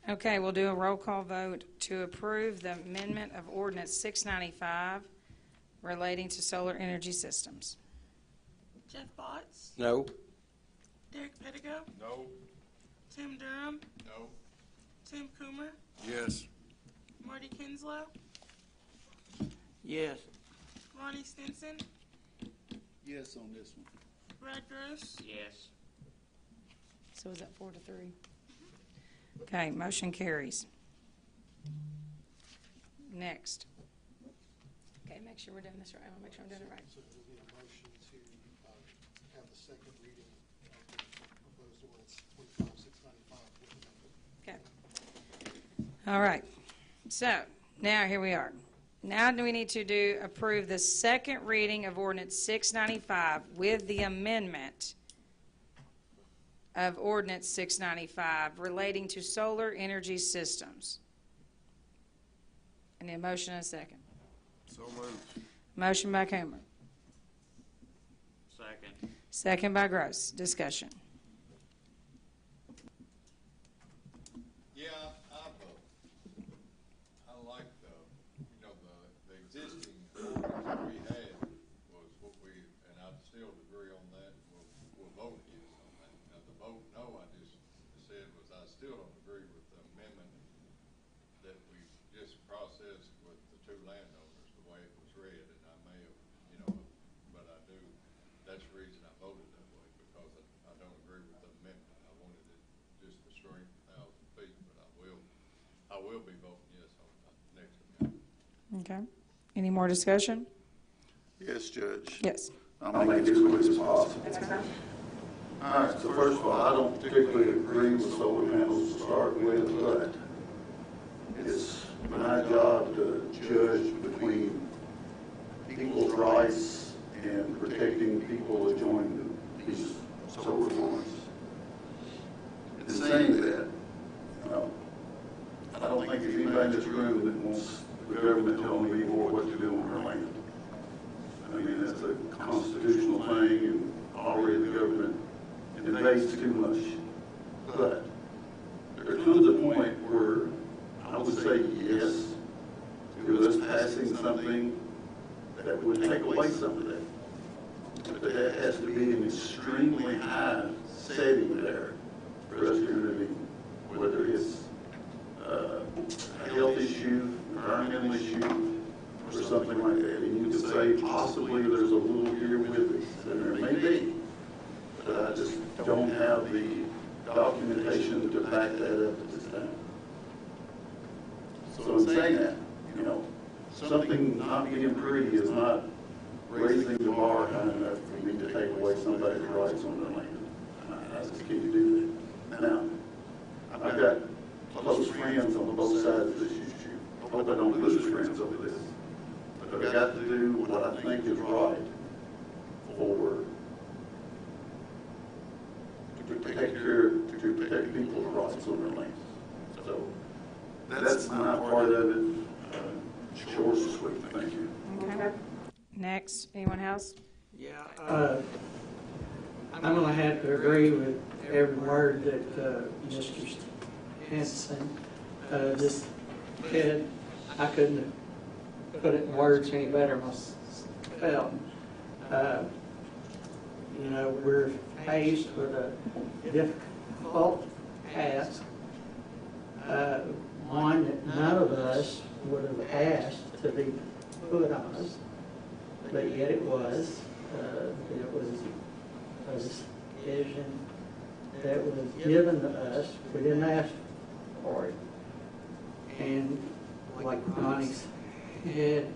Okay, we'll do a roll call vote to approve the amendment of ordinance 695 relating to solar energy systems. Jeff Botts, No. Derek Pettigo, No. Tim Durham, No. Tim Coomer, Yes. Marty Kinslow, Yes. Ronnie Stinson, Yes on this one. Brad Gross, Yes. So is that 4-3? Okay, motion carries. Next. Okay, make sure we're doing this right. I want to make sure I'm doing it right. So there will be a motion to have the second reading of the proposed ordinance 25-695 with amendment. Okay. All right. So now here we are. Now do we need to approve the second reading of ordinance 695 with the amendment of ordinance 695 relating to solar energy systems. I need a motion and a second. So moved. Motion by Coomer. Second. Second by Gross. Discussion. Yeah, I like the existing ordinance we had was what we, and I still agree on that, we'll vote yes on that. Now, the vote no, I just said was I still don't agree with the amendment that we just processed with the two landowners, the way it was read, and I may have, but I do, that's the reason I voted that way, because I don't agree with the amendment. I wanted it just to straight 1,000 feet, but I will be voting yes on the next amendment. Okay. Any more discussion? Yes, Judge. Yes. I'll make it as quick as possible. All right, so first of all, I don't particularly agree with solar panels to start with, but it's my job to judge between people's rights and protecting people that join these solar farms. In saying that, I don't think there's anybody in this room that wants the government telling me more what to do on their land. I mean, that's a constitutional thing, and already the government invades too much. But there comes a point where I would say yes to us passing something that would take away some of that. But that has to be an extremely high setting there for us to intervene, whether it's a health issue, environmental issue, or something like that. And you could say possibly there's a little here with us, and there may be, but I just don't have the documentation to back that up at this time. So in saying that, something not being pretty is not raising the bar high enough for me to take away somebody's rights on their land. I just can't do that. Now, I've got close friends on both sides of this issue. I hope I don't lose friends over this. But I've got to do what I think is right to protect people's rights on their land. So that's my part of it. Short and sweet. Thank you. Okay. Next, anyone else? Yeah, I'm going to have to agree with every word that Mr. Henson just said. I couldn't have put it in words any better myself. We're faced with a difficult task, one that none of us would have asked to be put on us, but yet it was a decision that was given to us. We didn't ask for it. And like Ronnie said,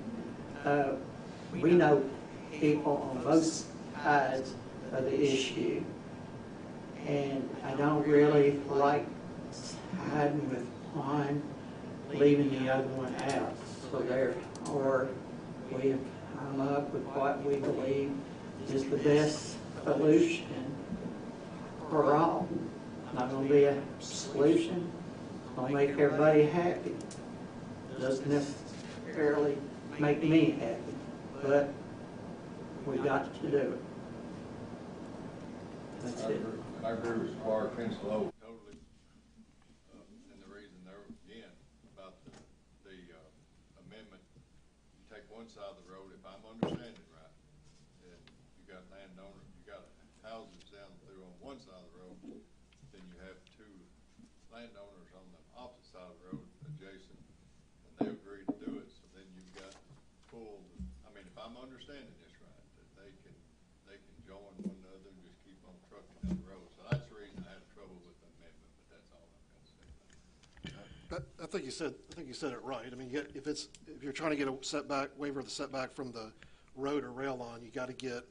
we know people on both sides of the issue, and I don't really like siding with one, leaving the other one out. So therefore, we have come up with what we believe is the best solution for all. Not going to be a solution. It's going to make everybody happy. Doesn't necessarily make me happy, but we got to do it. That's it. I agree with Squire Kinslow totally, and the reason there again about the amendment, you take one side of the road, if I'm understanding right, and you got landowners, you got houses down through on one side of the road, then you have two landowners on the opposite side of the road adjacent, and they agree to do it, so then you've got full, I mean, if I'm understanding this right, that they can join one another and just keep on trucking down the road. So that's the reason I had trouble with the amendment, but that's all I'm going to say. I think you said it right. I mean, if you're trying to get a setback, waiver of the setback from the road or rail line, you got to get,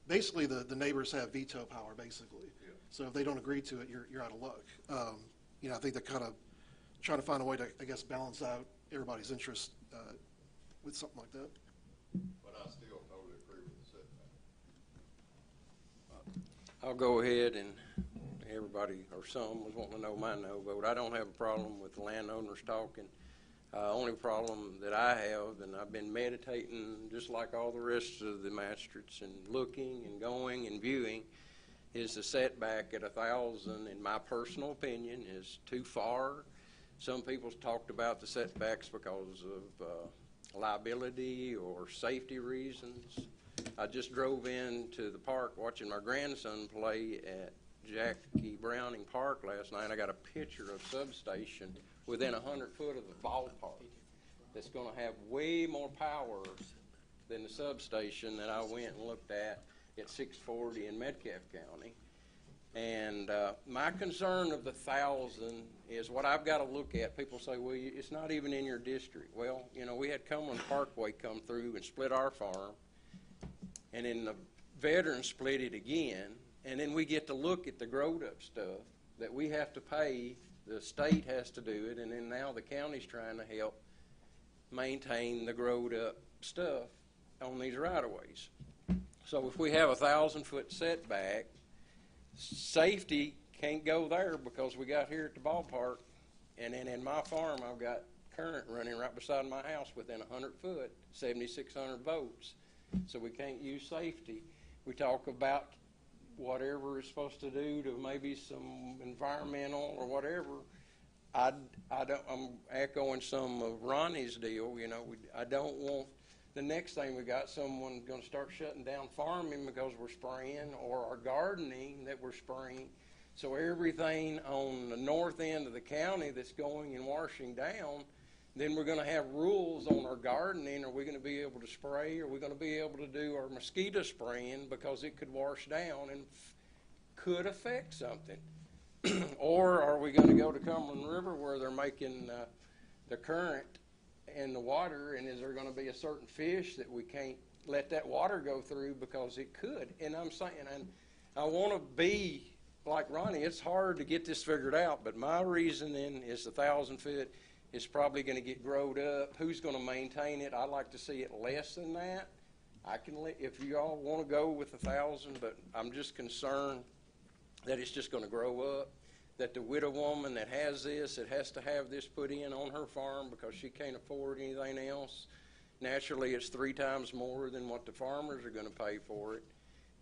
basically the neighbors have veto power, basically. Yeah. So if they don't agree to it, you're out of luck. I think they're kind of trying to find a way to, I guess, balance out everybody's interest with something like that. But I still totally agree with the setback. I'll go ahead, and everybody, or some, was wanting to know my no vote. I don't have a problem with the landowners talking. Only problem that I have, and I've been meditating just like all the rest of the magistrates and looking and going and viewing, is the setback at 1,000, in my personal opinion, is too far. Some people's talked about the setbacks because of liability or safety reasons. I just drove into the park watching my grandson play at Jackie Browning Park last night. I got a picture of substation within 100 foot of the ballpark that's going to have way more power than the substation that I went and looked at 640 in Metcalfe County. And my concern of the 1,000 is what I've got to look at. People say, well, it's not even in your district. Well, we had Cumberland Parkway come through and split our farm, and then the veterans split it again, and then we get to look at the growed-up stuff that we have to pay. The state has to do it, and then now the county's trying to help maintain the growed-up stuff on these right-of-ways. So if we have a 1,000-foot setback, safety can't go there because we got here at the ballpark, and then in my farm I've got current running right beside my house within 100 foot, 7,600 volts. So we can't use safety. We talk about whatever it's supposed to do to maybe some environmental or whatever. I'm echoing some of Ronnie's deal. I don't want the next thing we got someone going to start shutting down farming because we're spraying, or our gardening that we're spraying. So everything on the north end of the county that's going and washing down, then we're going to have rules on our gardening. Are we going to be able to spray? Are we going to be able to do our mosquito spraying because it could wash down and could affect something? Or are we going to go to Cumberland River where they're making the current in the water, and is there going to be a certain fish that we can't let that water go through because it could? And I'm saying, and I want to be like Ronnie, it's hard to get this figured out, but my reasoning is the 1,000 foot is probably going to get growed up. Who's going to maintain it? I'd like to see it less than that. I can if you all want to go with 1,000, but I'm just concerned that it's just going to grow up, that the widow woman that has this, that has to have this put in on her farm because she can't afford anything else. Naturally, it's 3 times more than what the farmers are going to pay for it.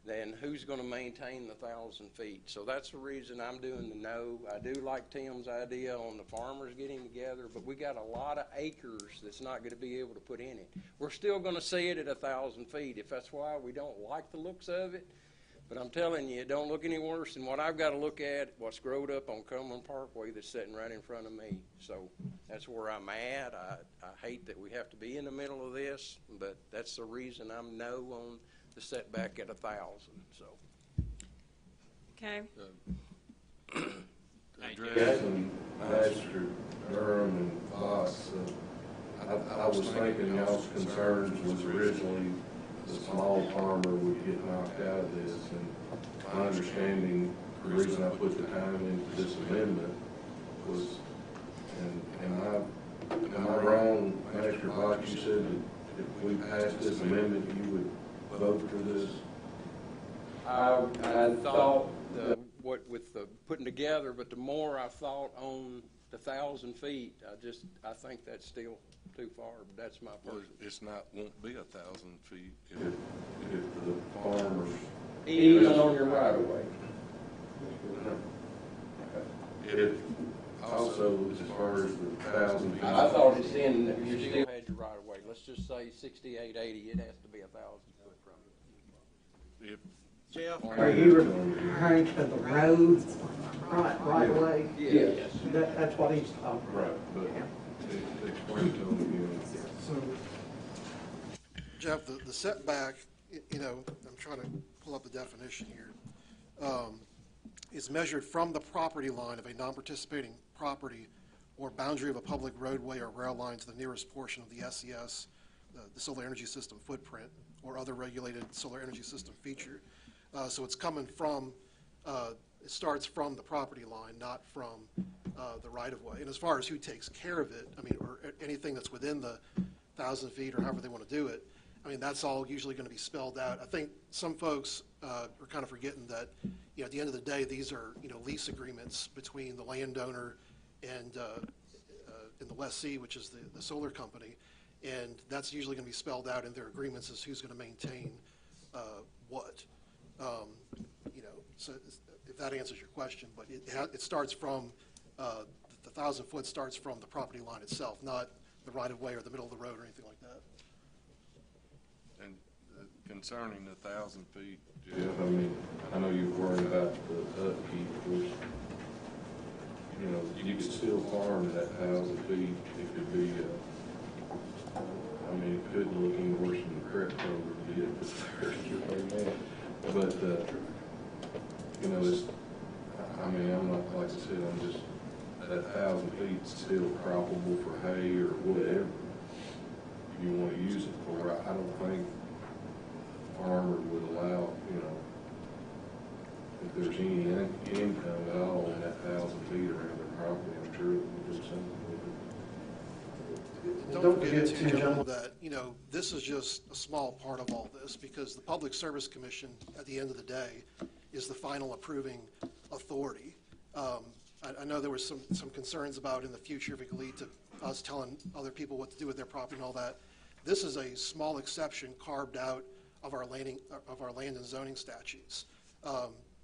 Then who's going to maintain the 1,000 feet? So that's the reason I'm doing the no. I do like Tim's idea on the farmers getting together, but we got a lot of acres that's not going to be able to put in it. We're still going to see it at 1,000 feet. If that's why we don't like the looks of it, But I'm telling you, it don't look any worse than what I've got to look at, what's growed up on Cumberland Parkway that's sitting right in front of me. So that's where I'm at. I hate that we have to be in the middle of this, but that's the reason I'm no on the setback at 1,000, so. Okay. Addressing Master, Durham, and Fox, I was thinking y'all's concerns was originally the small farmer would get knocked out of this, and my understanding, the reason I put the time into this amendment was, am I wrong, Master Fox, you said that if we passed this amendment, you would vote for this? I thought what with the putting together, but the more I thought on the 1,000 feet, I think that's still too far. But that's my personal. It's not, won't be 1,000 feet if the farmers. Even on your right of way. If also, as far as the 1,000 feet. I thought it's in, you still had your right of way. Let's just say 68, 80, it has to be 1,000 foot from it. Jeff, are you referring to the road right away? Yes. That's what he's talking about. Right, but explain to them again. So, Jeff, the setback, you know, I'm trying to pull up the definition here, is measured from the property line of a non-participating property or boundary of a public roadway or rail line to the nearest portion of the SES, the solar energy system footprint, or other regulated solar energy system feature. So it's coming from, it starts from the property line, not from the right-of-way. And as far as who takes care of it, I mean, or anything that's within the 1,000 feet or however they want to do it, I mean, that's all usually going to be spelled out. I think some folks are kind of forgetting that, you know, at the end of the day, these are, you know, lease agreements between the landowner and the lessee, which is the solar company. And that's usually going to be spelled out in their agreements as who's going to maintain what. You know, so if that answers your question, but it starts from, the 1,000 foot starts from the property line itself, not the right-of-way or the middle of the road or anything like that. And concerning the 1,000 feet, Jeff, I mean, I know you're worried about the upkeep, which, you know, you could still farm that 1,000 feet. It could be, I mean, it could look any worse than the prep program did. But, you know, it's, I mean, I'm not, like I said, I'm just, that 1,000 feet is still croppable for hay or whatever you want to use it for. I don't think a farmer would allow, you know, if there's any income at all in that 1,000 feet around their property, I'm sure it would do something with it. Don't forget too, gentlemen, that, you know, this is just a small part of all this, because the Public Service Commission, at the end of the day, is the final approving authority. I know there was some concerns about in the future if it could lead to us telling other people what to do with their property and all that. This is a small exception carved out of our land and zoning statutes.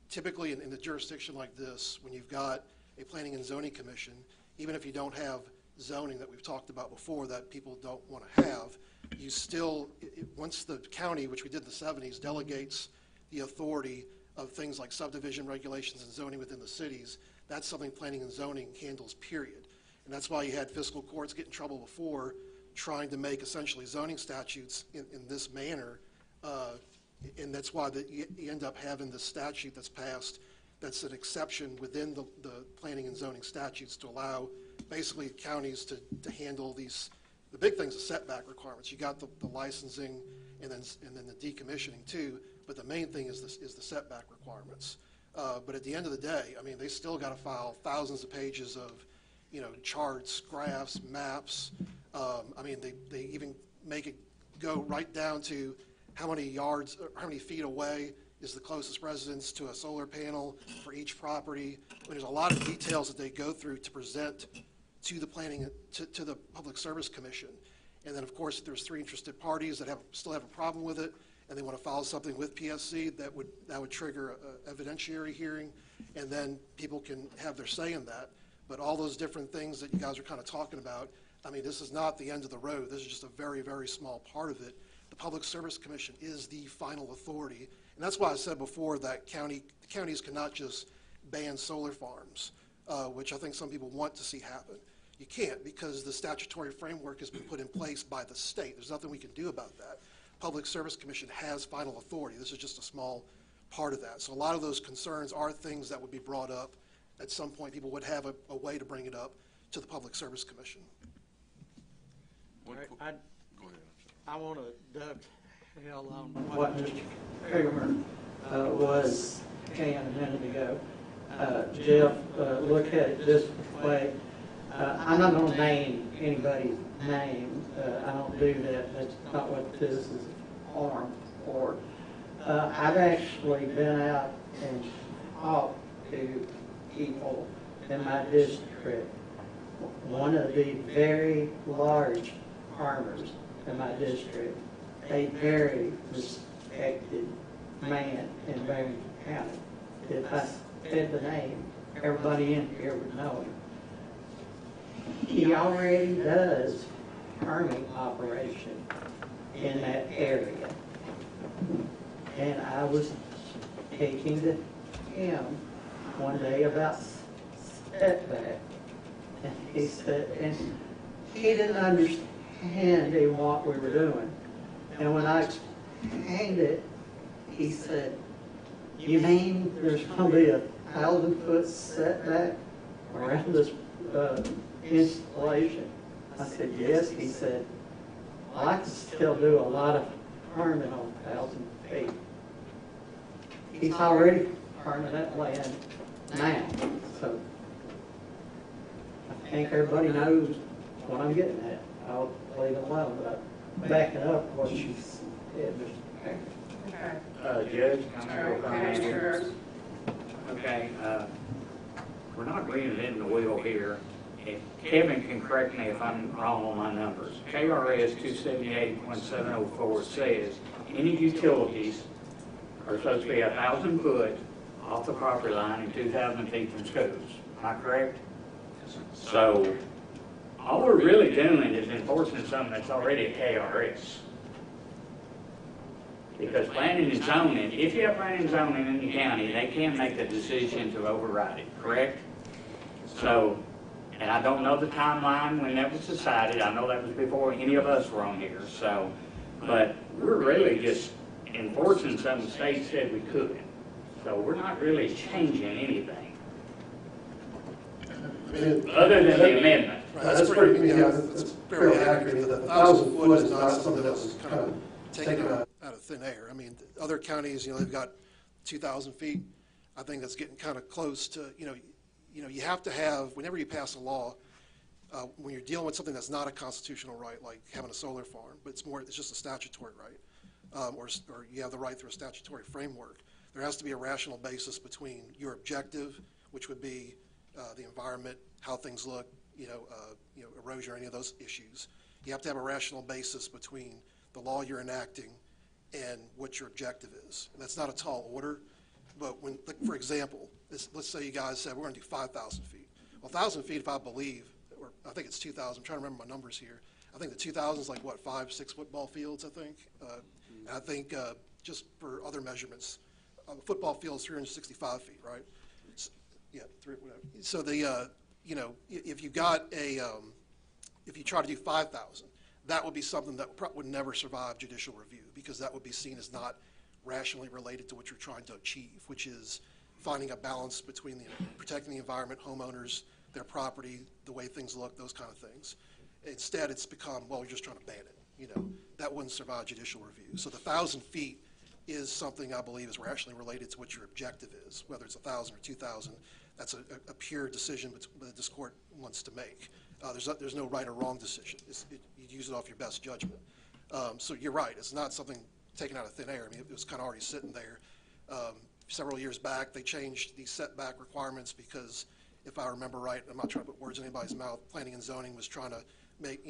Typically, in a jurisdiction like this, when you've got a planning and zoning commission, even if you don't have zoning that we've talked about before that people don't want to have, you still, once the county, which we did in the 70s, delegates the authority of things like subdivision regulations and zoning within the cities, that's something planning and zoning handles, period. And that's why you had fiscal courts get in trouble before trying to make essentially zoning statutes in this manner, and that's why you end up having the statute that's passed that's an exception within the planning and zoning statutes to allow basically counties to handle these, the big things, the setback requirements. You got the licensing and then the decommissioning too, but the main thing is the setback requirements. But at the end of the day, I mean, they still got to file thousands of pages of, you know, charts, graphs, maps. I mean, they even make it go right down to how many yards, or how many feet away is the closest residence to a solar panel for each property. I mean, there's a lot of details that they go through to present to the planning, to the Public Service Commission. And then, of course, if there's 3 interested parties that still have a problem with it, and they want to file something with PSC, that would trigger an evidentiary hearing, and then people can have their say in that. But all those different things that you guys are kind of talking about, I mean, this is not the end of the road. This is just a very, very small part of it. The Public Service Commission is the final authority. And that's why I said before that counties cannot just ban solar farms, which I think some people want to see happen. You can't, because the statutory framework has been put in place by the state. There's nothing we can do about that. Public Service Commission has final authority. This is just a small part of that. So a lot of those concerns are things that would be brought up. At some point, people would have a way to bring it up to the Public Service Commission. Go ahead. I want to dovetail on what Mr. Kramer was saying a minute ago. Jeff, look at it this way. I'm not going to name anybody's name. I don't do that. That's not what this is armed for. I've actually been out and talked to people in my district. One of the very large farmers in my district, a very respected man in Barren County. If I said the name, everybody in here would know him. He already does farming operation in that area. And I was speaking to him one day about setback. And he said, and he didn't understand what we were doing. And when I explained it, he said, you mean there's going to be a 1,000-foot setback around this installation? I said, yes. He said, well, I can still do a lot of farming on 1,000 feet. He's already farming that land now. So I think everybody knows what I'm getting at. I'll leave it alone, but backing up what she said, Mr. Kramer. Judge, can I go comment here? Okay, we're not reinventing the wheel here. If Kevin can correct me if I'm wrong on my numbers. KRS 278.704 says any utilities are supposed to be 1,000 foot off the property line and 2,000 feet from schools. Am I correct? So all we're really doing is enforcing something that's already a KRS. Because planning and zoning, if you have planning and zoning in the county, they can make the decision to override it, correct? So, and I don't know the timeline when that was decided. I know that was before any of us were on here. So, but we're really just enforcing something the state said we could. So we're not really changing anything. Other than the amendment. Right, that's fairly accurate. The 1,000 foot is not something that was kind of taken out of thin air. I mean, other counties, they've got 2,000 feet. I think that's getting kind of close to, you have to have, whenever you pass a law, when you're dealing with something that's not a constitutional right, like having a solar farm, but it's just a statutory right, or you have the right through a statutory framework, there has to be a rational basis between your objective, which would be the environment, how things look, erosion or any of those issues. You have to have a rational basis between the law you're enacting and what your objective is. And that's not a tall order, but when, like, for example, let's say you guys said we're going to do 5,000 feet. Well, 1,000 feet, if I believe, or I think it's 2,000. I'm trying to remember my numbers here. I think the 2,000 is like what, 5-6 football fields, I think. And I think just for other measurements, a football field is 365 feet, right? So, yeah, whatever. So the if you got a if you try to do 5,000, that would be something that would never survive judicial review, because that would be seen as not rationally related to what you're trying to achieve, which is finding a balance between protecting the environment, homeowners, their property, the way things look, those kind of things. Instead, it's become, well, you're just trying to ban it. That wouldn't survive judicial review. So the 1,000 feet is something I believe is rationally related to what your objective is, whether it's 1,000 or 2,000. That's a pure decision that this court wants to make. There's no right or wrong decision. You use it off your best judgment. So you're right. It's not something taken out of thin air. I mean, it was kind of already sitting there. Several years back, they changed these setback requirements because, if I remember right, I'm not trying to put words in anybody's mouth, planning and zoning was trying to make,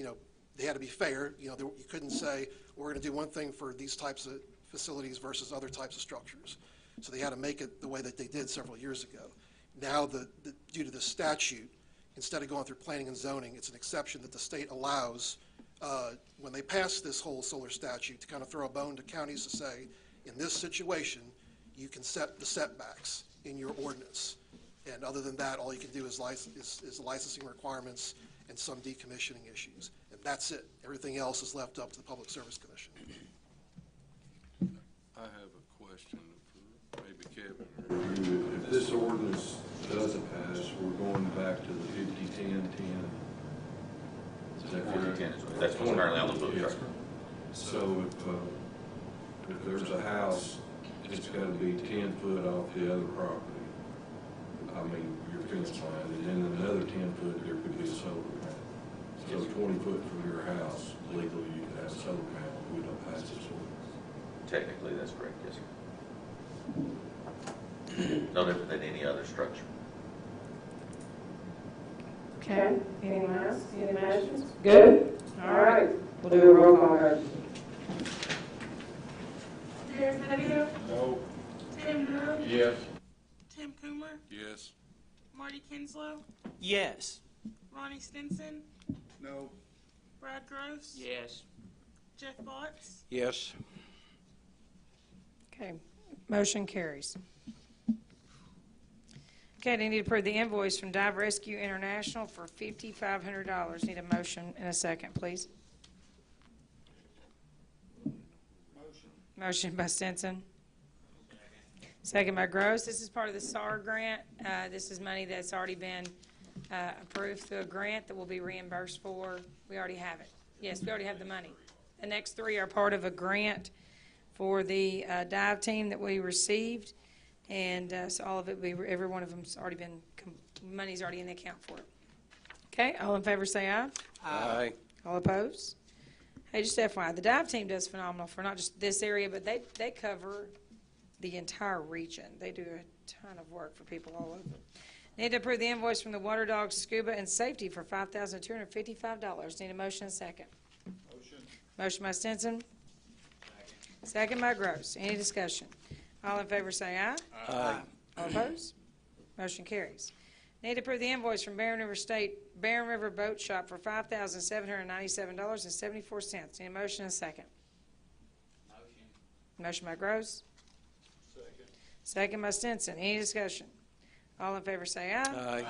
they had to be fair. You couldn't say, we're going to do one thing for these types of facilities versus other types of structures. So they had to make it the way that they did several years ago. Now, due to the statute, instead of going through planning and zoning, it's an exception that the state allows when they passed this whole solar statute, to kind of throw a bone to counties to say, in this situation, you can set the setbacks in your ordinance. And other than that, all you can do is licensing requirements and some decommissioning issues. And that's it. Everything else is left up to the Public Service Commission. I have a question for maybe Kevin or you. If this ordinance doesn't pass, we're going back to the 50-10-10. Is that correct? 50-10, that's what's currently on the books. Yes. So if there's a house, it's got to be 10 foot off the other property. I mean, your fence line, and then another 10 foot, there could be a solar panel. So 20 foot from your house, legally, you could have a solar panel if we don't pass this ordinance. Technically, that's correct, yes, sir. No different than any other structure. Okay, anyone else? Any motions? Good? All right, we'll do a roll call vote. Derek Pettigrew, No. Tim Durham, Yes. Tim Coomer, Yes. Marty Kinslow, Yes. Ronnie Stinson, No. Brad Gross, Yes. Jeff Botts, Yes. Okay, motion carries. Okay, they need to approve the invoice from Dive Rescue International for $5,500. Need a motion and a second, please. Motion by Stinson. Second by Gross. This is part of the SAR grant. This is money that's already been approved through a grant that will be reimbursed for. We already have it. Yes, we already have the money. The next three are part of a grant for the dive team that we received. And so all of it, every one of them's already been, money's already in the account for it. Okay, all in favor say aye. Aye. All opposed? Hey, just FYI, the dive team does phenomenal for not just this area, but they cover the entire region. They do a ton of work for people all over. Need to approve the invoice from the Water Dogs Scuba and Safety for $5,255. Need a motion and a second. Motion by Stinson. Second by Gross. Any discussion? All in favor say aye. Aye. All opposed? Motion carries. Need to approve the invoice from Barren River Boat Shop for $5,797.74. Need a motion and a second. Motion by Gross. Second by Stinson. Any discussion? All in favor say aye. Aye.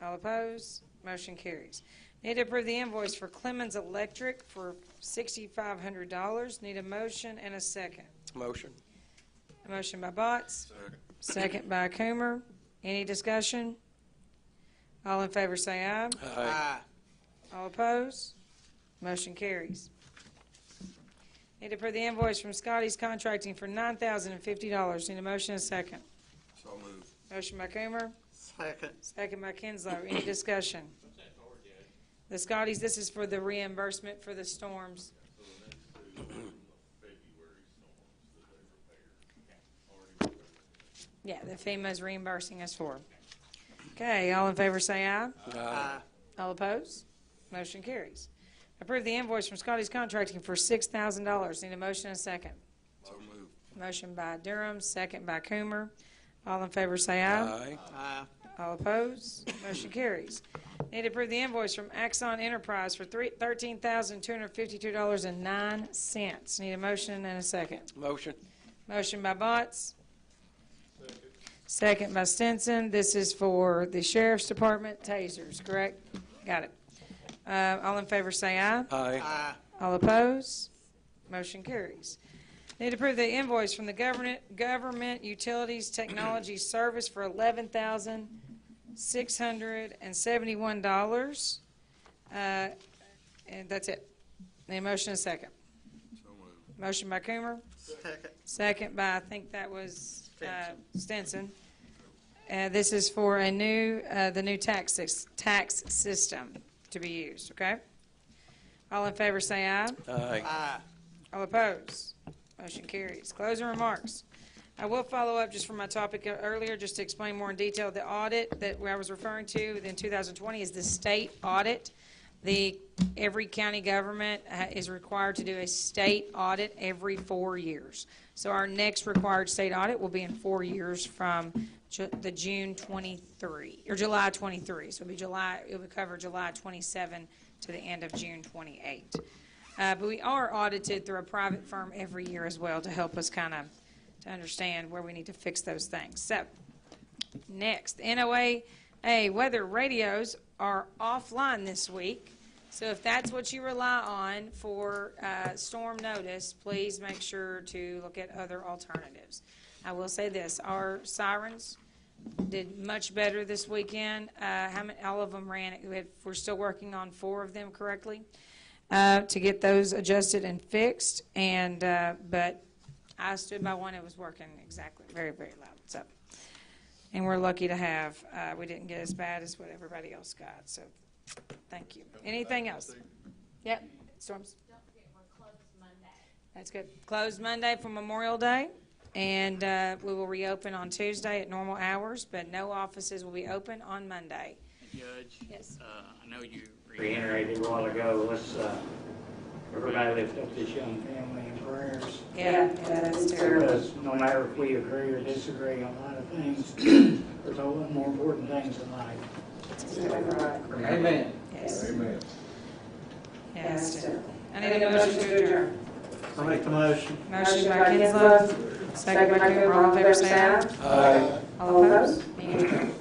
All opposed? Motion carries. Need to approve the invoice for Clemens Electric for $6,500. Need a motion and a second. Motion. A motion by Botts. Second by Coomer. Any discussion? All in favor say aye. Aye. All opposed? Motion carries. Need to approve the invoice from Scotty's Contracting for $9,050. Need a motion and a second. So moved. Motion by Coomer. Second. Second by Kinslow. Any discussion? The Scotty's, this is for the reimbursement for the storms. Yeah, the FEMA's reimbursing us for. Okay, all in favor say aye. Aye. All opposed? Motion carries. Approve the invoice from Scotty's Contracting for $6,000. Need a motion and a second. So moved. Motion by Durham, second by Coomer. All in favor say aye. Aye. All opposed? Motion carries. Need to approve the invoice from Axon Enterprise for $13,252.09. Need a motion and a second. Motion. Motion by Botts. Second by Stinson. This is for the Sheriff's Department tasers, correct? Got it. All in favor say aye. Aye. All opposed? Motion carries. Need to approve the invoice from the Government Utilities Technology Service for $11,671. And that's it. Need a motion and a second. So moved. Motion by Coomer. Second. Second by, I think that was Stinson. This is for the new tax system to be used, okay? All in favor say aye. Aye. All opposed? Motion carries. Closing remarks. I will follow up just from my topic earlier, just to explain more in detail. The audit that I was referring to in 2020 is the state audit. Every county government is required to do a state audit every 4 years. So our next required state audit will be in 4 years from the June 23 or July 23. So it'll be cover July 27 to the end of June 28. But we are audited through a private firm every year as well to help us kind of to understand where we need to fix those things. So, next, NOAA weather radios are offline this week. So if that's what you rely on for storm notice, please make sure to look at other alternatives. I will say this, our sirens did much better this weekend. All of them ran, we're still working on 4 of them correctly to get those adjusted and fixed. And but I stood by one, it was working exactly, very, very loud. So, and we're lucky to have, we didn't get as bad as what everybody else got. So thank you. Anything else? Yep, storms. Don't forget, we're closed Monday. That's good. Closed Monday for Memorial Day, and we will reopen on Tuesday at normal hours, but no offices will be open on Monday. Judge? Yes. I know you reiterated a while ago, let's, everybody lift up this young family in prayers. Yeah, that's terrible. Because no matter if we agree or disagree on a lot of things, there's a lot more important things in life. Amen. Yes. Amen. Yes. I need a motion to adjourn. I'll make the motion. Motion by Kinslow, second by Cooper. All in favor, say aye. Aye. All opposed? Meeting adjourned.